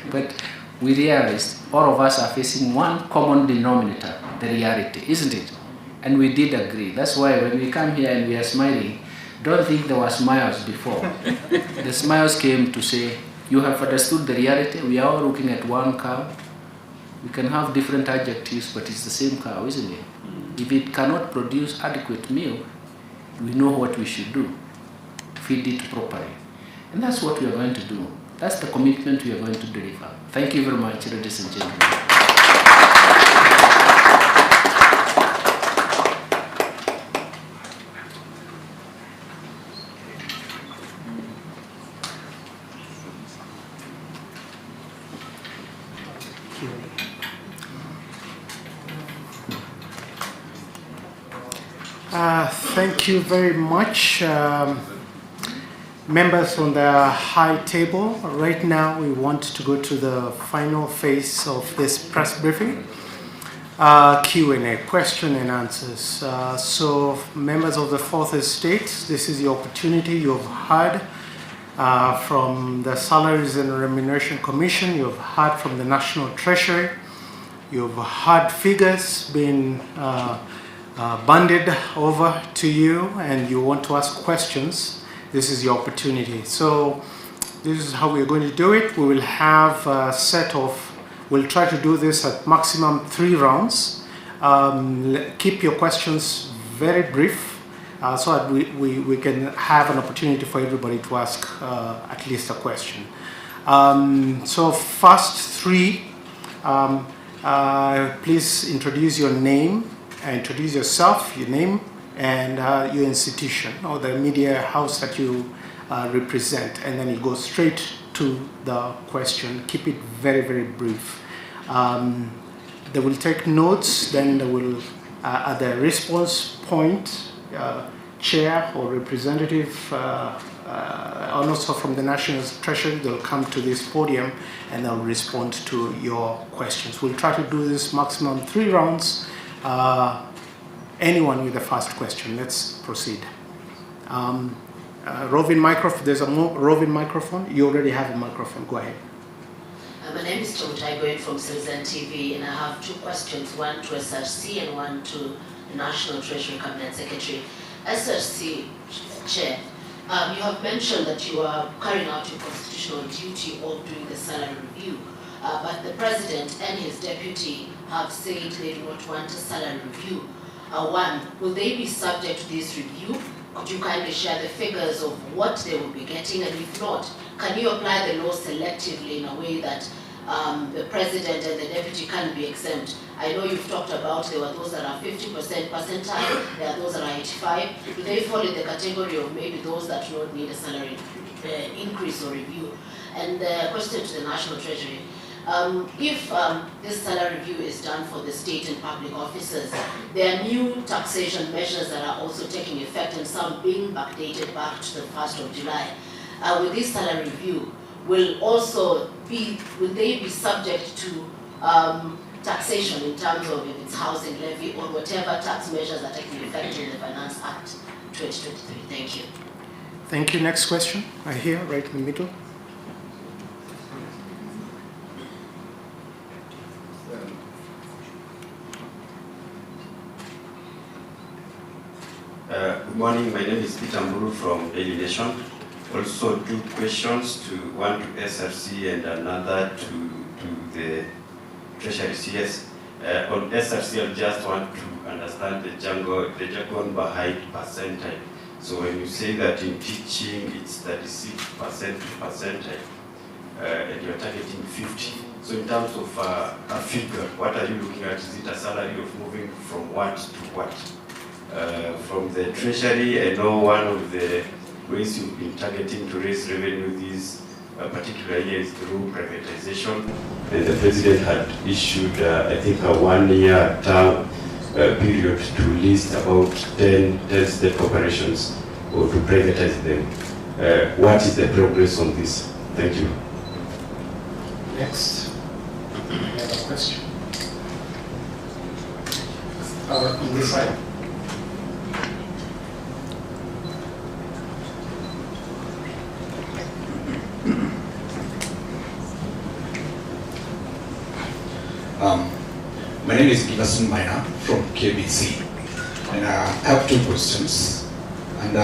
but we realized all of us are facing one common denominator, the reality, isn't it? And we did agree. That's why when we come here and we are smiling, don't think there were smiles before. The smiles came to say, you have understood the reality. We are all looking at one cow. We can have different adjectives, but it's the same cow, isn't it? If it cannot produce adequate milk, we know what we should do. Feed it properly. And that's what we are going to do. That's the commitment we are going to deliver. Thank you very much, ladies and gentlemen. Thank you very much, members on the high table. Right now, we want to go to the final phase of this press briefing, Q&A, question and answers. So, members of the Fourth Estate, this is the opportunity you've had from the Salaries and Remuneration Commission, you've heard from the National Treasury, you've heard figures being banded over to you, and you want to ask questions. This is your opportunity. So this is how we're going to do it. We will have a set of, we'll try to do this at maximum 3 rounds. Keep your questions very brief so that we can have an opportunity for everybody to ask at least a question. So first 3, please introduce your name. Introduce yourself, your name, and your institution or the media house that you represent, and then you go straight to the question. Keep it very, very brief. They will take notes, then they will, at the response point, chair or representative, and also from the National Treasury, they'll come to this podium and they'll respond to your questions. We'll try to do this maximum 3 rounds. Anyone with the first question, let's proceed. Roving microphone, there's a roving microphone. You already have a microphone, go ahead. My name is Tomutai going from Citizen TV, and I have 2 questions, one to SRC and one to the National Treasury Cabinet Secretary. SRC Chair, you have mentioned that you are carrying out your constitutional duty of doing the salary review. But the President and his deputy have said they do not want a salary review. 1, will they be subject to this review? Could you kindly share the figures of what they will be getting? And if not, can you apply the law selectively in a way that the President and the deputy can be exempt? I know you've talked about there were those that are 50% percentile, there are those that are 85. Do they fall in the category of maybe those that do not need a salary increase or review? And the question to the National Treasury, if this salary review is done for the state and public officers, there are new taxation measures that are also taking effect, and some being backdated back to the 1st of July. With this salary review, will they be subject to taxation in terms of if it's housing levy or whatever tax measures are taking effect in the Finance Act 2023? Thank you. Thank you. Next question, right here, right in the middle. Good morning, my name is Peter Mburu from Daily Nation. Also 2 questions, one to SRC and another to the Treasury CS. On SRC, I just want to understand the jargon behind percentile. So when you say that in teaching it's 36% percentile, and you're targeting 50. So in terms of a figure, what are you looking at? Is it a salary of moving from what to what? From the treasury, I know one of the ways you've been targeting to raise revenue this particular year is through privatization. The president had issued, I think, a 1-year term period to list about 10 state corporations or to privatize them. What is the progress on this? Thank you. Next. Any other question? On this side. My name is Gilason Maina from KBC, and I have 2 questions. And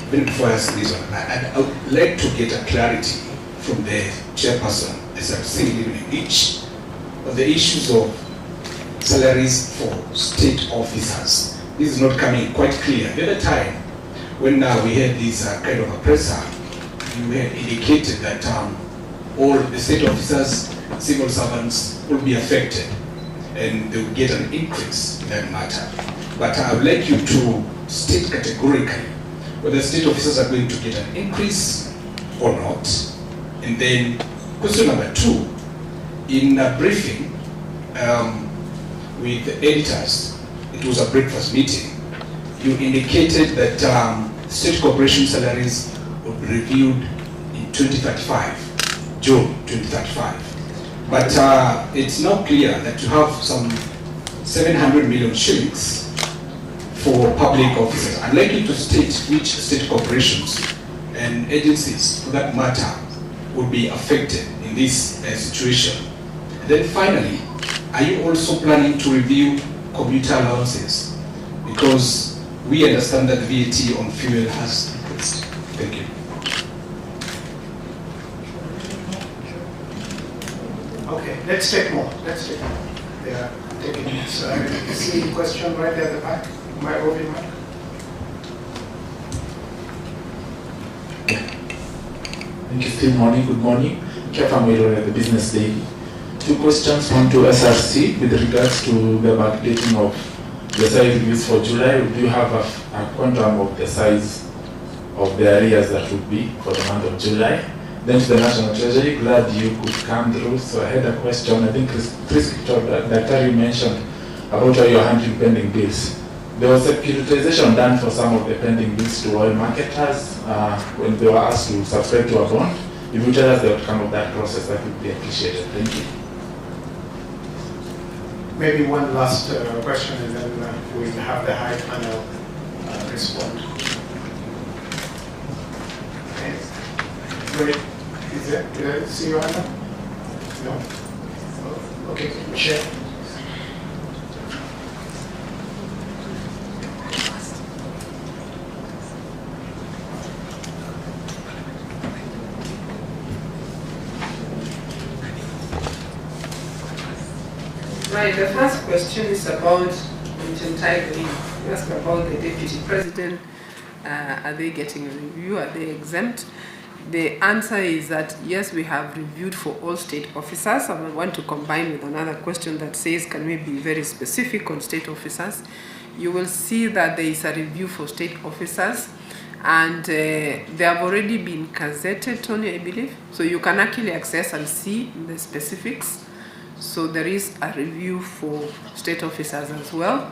even before I ask this one, I would like to get a clarity from the chairperson, SRC, in each of the issues of salaries for state officers. This is not coming quite clear. The other time, when we had this kind of a presser, you had indicated that all the state officers, civil servants will be affected and they will get an increase in that matter. But I would like you to state categorically whether state officers are going to get an increase or not. And then question number 2, in a briefing with the editors, it was a breakfast meeting, you indicated that state corporation salaries would be reviewed in 2035, June 2035. But it's now clear that you have some 700 million shillings for public officers. I'd like you to state which state corporations and agencies, for that matter, would be affected in this situation. And then finally, are you also planning to review commuter allowances? Because we understand that the VAT on fuel has increased. Thank you. Okay, let's take more. They are taking it. So I see a question right there at the back. My open mic. Thank you, Steve. Good morning. Kefa Miro at the Business Daily. 2 questions, one to SRC with regards to the backdating of the size reviews for July. Do you have a quantum of the size of the areas that would be for the month of July? Then to the National Treasury, glad you could come through. So I had a question. I think Dr. mentioned about how you're handling pending bills. There was securitization done for some of the pending bills to oil marketers when they were asked to subscribe to a bond. If you tell us the outcome of that process, that would be appreciated. Thank you. Maybe one last question, and then we'll have the high panel respond. Okay. Great. Did I see your hand up? No? Okay, Michelle. Right, the first question is about Untitled. You asked about the Deputy President. Are they getting a review? Are they exempt? The answer is that yes, we have reviewed for all state officers. I want to combine with another question that says, can we be very specific on state officers? You will see that there is a review for state officers, and they have already been gazetted, Tony, I believe. So you can actually access and see the specifics. So there is a review for state officers as well.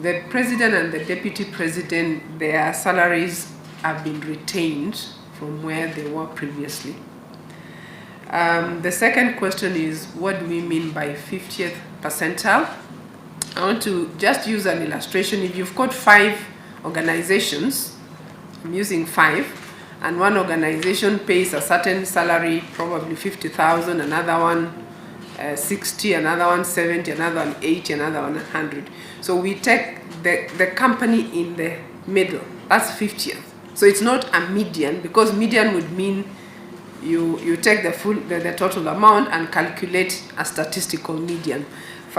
The president and the deputy president, their salaries have been retained from where they were previously. The second question is, what do we mean by 50th percentile? I want to just use an illustration. If you've got 5 organizations, I'm using 5, and one organization pays a certain salary, probably 50,000, another one 60, another one 70, another one 80, another one 100. So we take the company in the middle, that's 50th. So it's not a median, because median would mean you take the total amount and calculate a statistical median.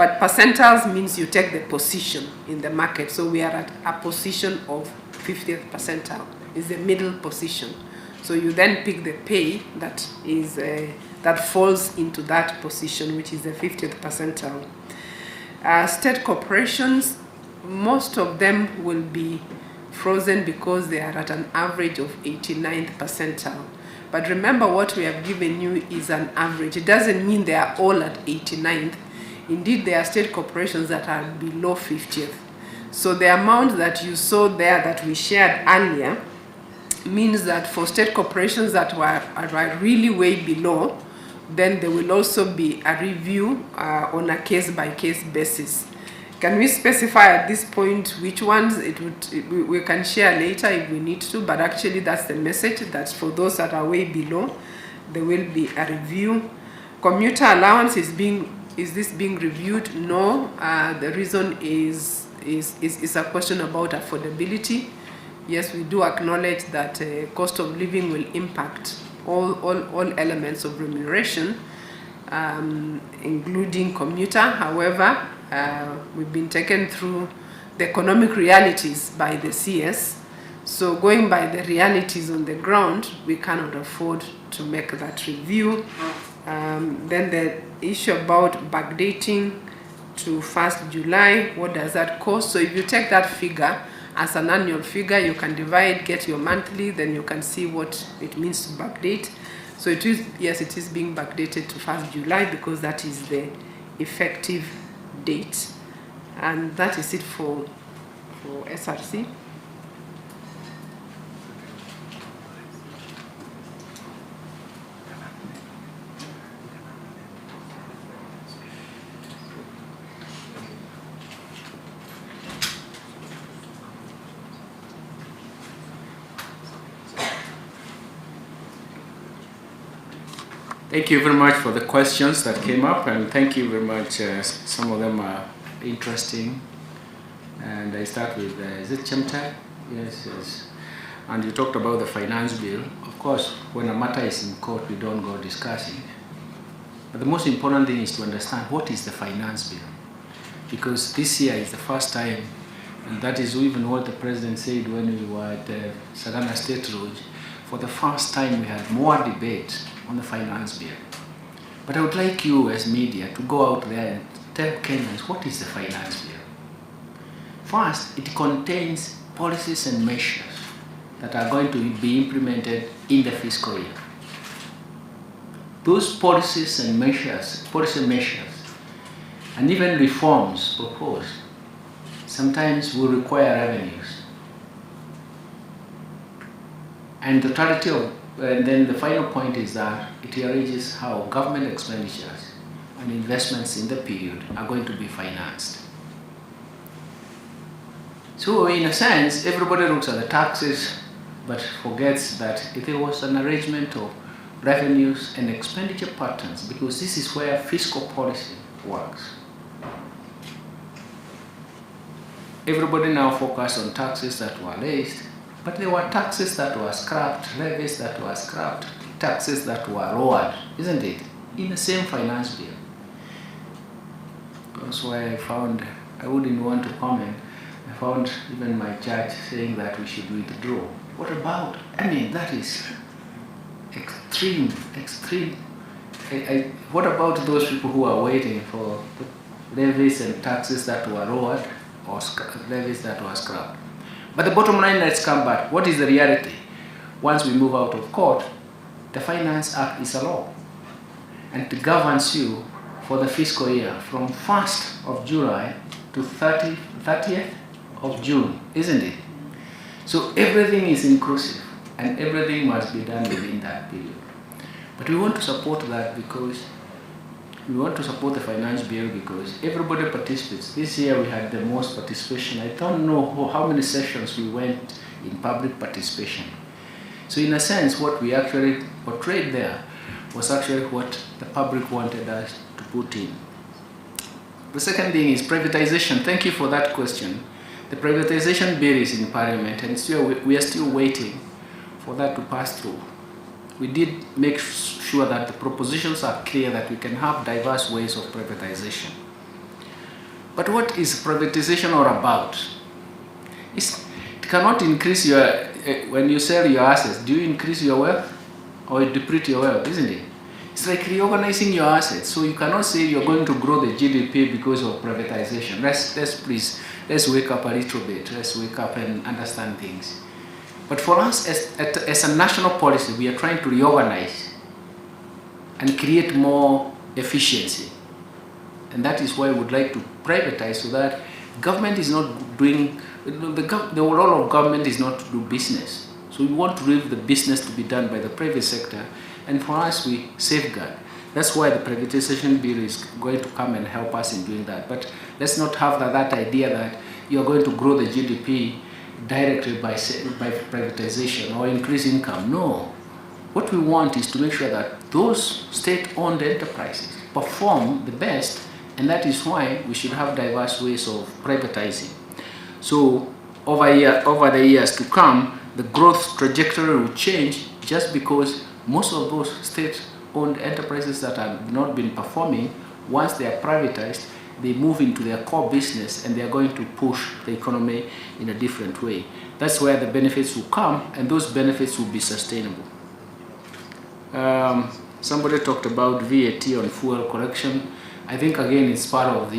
But percentiles means you take the position in the market. So we are at a position of 50th percentile. Is the middle position. So you then pick the pay that is that falls into that position, which is the 50th percentile. State corporations, most of them will be frozen because they are at an average of 89th percentile. But remember, what we have given you is an average. It doesn't mean they are all at 89th. Indeed, there are state corporations that are below 50th. So the amount that you saw there that we shared earlier means that for state corporations that are really way below, then there will also be a review on a case-by-case basis. Can we specify at this point which ones we can share later if we need to, but actually that's the message, that for those that are way below, there will be a review. Commuter allowance is this being reviewed? No. The reason is a question about affordability. Yes, we do acknowledge that cost of living will impact all elements of remuneration, including commuter. However, we've been taken through the economic realities by the CS. So going by the realities on the ground, we cannot afford to make that review. Then the issue about backdating to 1st July, what does that cost? So if you take that figure as an annual figure, you can divide, get your monthly, then you can see what it means to backdate. So it is, yes, it is being backdated to 1st July because that is the effective date. And that is it for SRC. Thank you very much for the questions that came up, and thank you very much. Some of them are interesting. And I start with, is it Chapter? Yes, yes. And you talked about the finance bill. Of course, when a matter is in court, we don't go discussing. But the most important thing is to understand what is the finance bill. Because this year is the first time, and that is even what the president said when we were at the Sagana State Road. For the first time, we had more debate on the finance bill. But I would like you as media to go out there and tell Kenyans what is the finance bill. First, it contains policies and measures that are going to be implemented in the fiscal year. Those policies and measures, and even reforms proposed, sometimes will require revenues. And the totality of, and then the final point is that it arranges how government expenditures and investments in the period are going to be financed. So in a sense, everybody looks at the taxes but forgets that there was an arrangement of revenues and expenditure patterns, because this is where fiscal policy works. Everybody now focuses on taxes that were raised, but there were taxes that were scrapped, levies that were scrapped, taxes that were lowered, isn't it? In the same finance bill. That's why I found, I wouldn't want to comment, I found even my church saying that we should withdraw. What about, I mean, that is extreme. What about those people who are waiting for levies and taxes that were lowered or levies that were scrapped? But the bottom line, let's come back. What is the reality? Once we move out of court, the Finance Act is a law. And it governs you for the fiscal year from 1st of July to 30th of June, isn't it? So everything is inclusive and everything must be done within that period. But we want to support that because we want to support the finance bill because everybody participates. This year we had the most participation. I don't know how many sessions we went in public participation. So in a sense, what we actually portrayed there was actually what the public wanted us to put in. The second thing is privatization. Thank you for that question. The privatization bill is in Parliament and we are still waiting for that to pass through. We did make sure that the propositions are clear that we can have diverse ways of privatization. But what is privatization all about? It cannot increase your, when you sell your assets, do you increase your wealth or you deplete your wealth, isn't it? It's like reorganizing your assets. So you cannot say you're going to grow the GDP because of privatization. Let's wake up a little bit. Let's wake up and understand things. But for us, as a national policy, we are trying to reorganize and create more efficiency. And that is why we would like to privatize, so that government is not doing, the role of government is not to do business. So we want to leave the business to be done by the private sector, and for us we safeguard. That's why the privatization bill is going to come and help us in doing that. But let's not have that idea that you're going to grow the GDP directly by privatization or increase income. No. What we want is to make sure that those state-owned enterprises perform the best, and that is why we should have diverse ways of privatizing. So over the years to come, the growth trajectory will change, just because most of those state-owned enterprises that have not been performing, once they are privatized, they move into their core business and they are going to push the economy in a different way. That's where the benefits will come, and those benefits will be sustainable. Somebody talked about VAT on fuel correction. I think again it's part of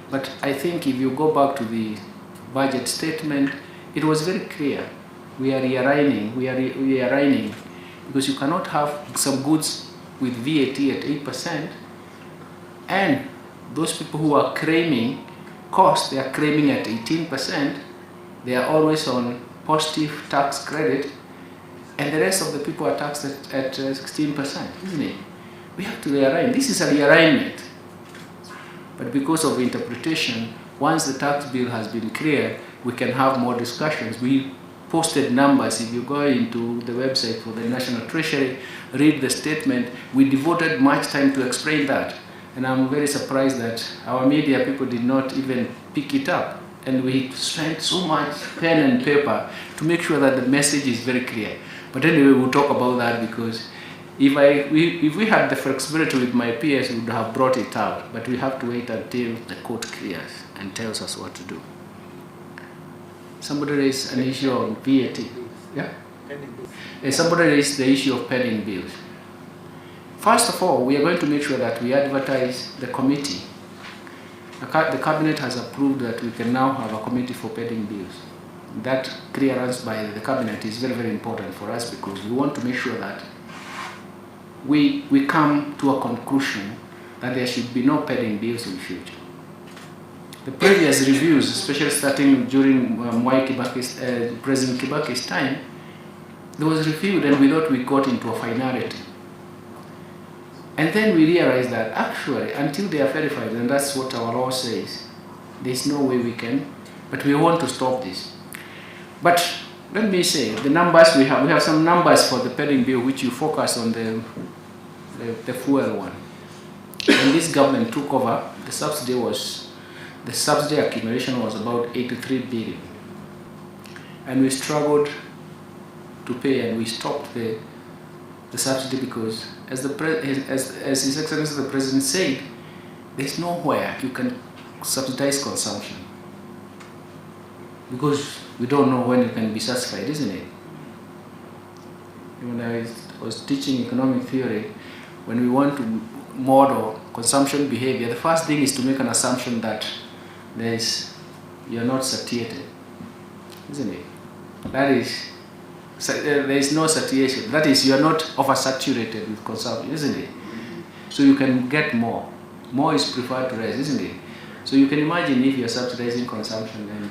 but I think if you go back to the budget statement, it was very clear. We are realigning, because you cannot have some goods with VAT at 8%, and those people who are claiming cost, they are claiming at 18%, they are always on positive tax credit, and the rest of the people are taxed at 16%, isn't it? We have to realign. This is a realignment. But because of interpretation, once the tax bill has been cleared, we can have more discussions. We posted numbers. If you go into the website for the National Treasury, read the statement, we devoted much time to explain that. And I'm very surprised that our media people did not even pick it up. And we spent so much pen and paper to make sure that the message is very clear. But anyway, we'll talk about that, because if we had the flexibility with my peers, we would have brought it out. But we have to wait until the court clears and tells us what to do. Somebody raised an issue on VAT. Yeah? Somebody raised the issue of pending bills. First of all, we are going to make sure that we advertise the committee. The cabinet has approved that we can now have a committee for pending bills. That clearance by the cabinet is very, very important for us, because we want to make sure that we come to a conclusion that there should be no pending bills in the future. The previous reviews, especially starting during President Kibaki's time, there was reviewed and we thought we got into a finality. And then we realized that actually, until they are verified, and that's what our law says, there's no way we can, but we want to stop this. But let me say, the numbers we have some numbers for the pending bill, which you focus on the fuel one. When this government took over, the subsidy accumulation was about 83 billion. And we struggled to pay, and we stopped the subsidy, because as His Excellency the President said, there's nowhere you can subsidize consumption, because we don't know when it can be satisfied, isn't it? When I was teaching economic theory, when we want to model consumption behavior, the first thing is to make an assumption that you're not satiated, isn't it? That is, there is no satiation. That is, you are not oversaturated with consumption, isn't it? So you can get more. More is preferred to less, isn't it? So you can imagine if you're subsidizing consumption and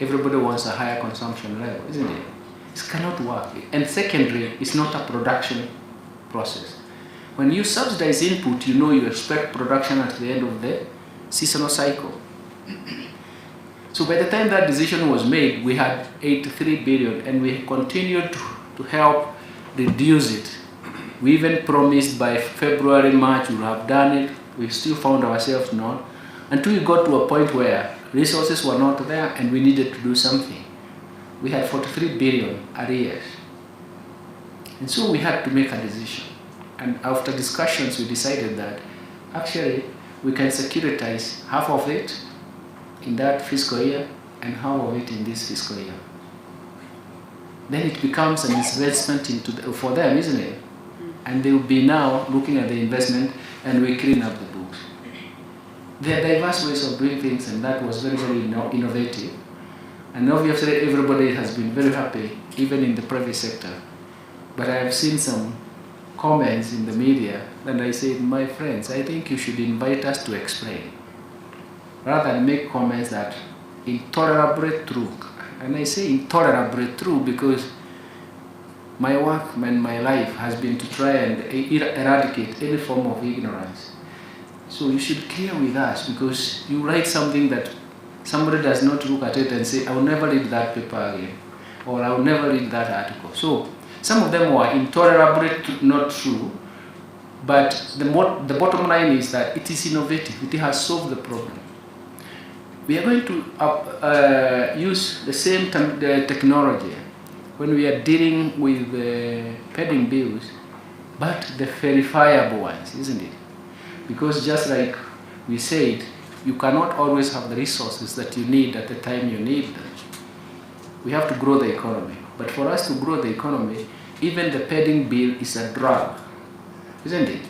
everybody wants a higher consumption level, isn't it? It cannot work. And secondly, it's not a production process. When you subsidize input, you know you expect production at the end of the seasonal cycle. So by the time that decision was made, we had 83 billion, and we continued to help reduce it. We even promised by February, March we would have done it. We still found ourselves not, until we got to a point where resources were not there and we needed to do something. We had 43 billion arrears. And so we had to make a decision. And after discussions, we decided that actually we can securitize half of it in that fiscal year and half of it in this fiscal year. Then it becomes an investment for them, isn't it? And they will be now looking at the investment, and we clean up the books. There are diverse ways of doing things, and that was very, very innovative. And obviously everybody has been very happy, even in the private sector. But I have seen some comments in the media, and I said, my friends, I think you should invite us to explain, rather than make comments that intolerably true. And I say intolerably true because my work and my life has been to try and eradicate any form of ignorance. So you should clear with us, because you write something that somebody does not look at it and say, I will never read that paper again, or I will never read that article. So some of them were intolerably not true, but the bottom line is that it is innovative. It has solved the problem. We are going to use the same technology when we are dealing with pending bills, but the verifiable ones, isn't it? Because just like we said, you cannot always have the resources that you need at the time you need them. We have to grow the economy. But for us to grow the economy, even the pending bill is a drug, isn't it?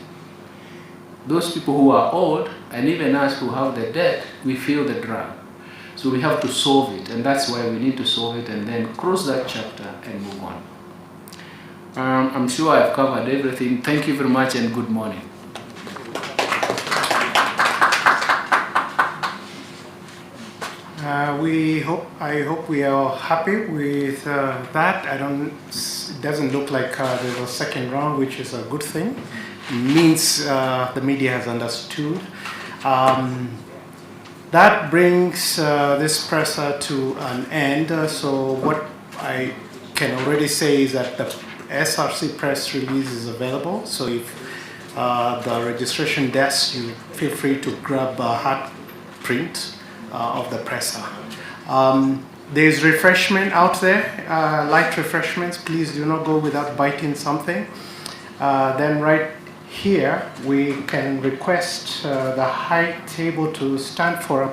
Those people who are old, and even us who have the debt, we feel the drug. So we have to solve it, and that's why we need to solve it and then close that chapter and move on. I'm sure I've covered everything. Thank you very much and good morning. I hope we are happy with that. It doesn't look like there's a second round, which is a good thing. It means the media has understood. That brings this presser to an end. So what I can already say is that the SRC press release is available. So if the registration desk, you feel free to grab a hard print of the presser. There's refreshment out there, light refreshments. Please do not go without biting something. Then right here, we can request the high table to stand for a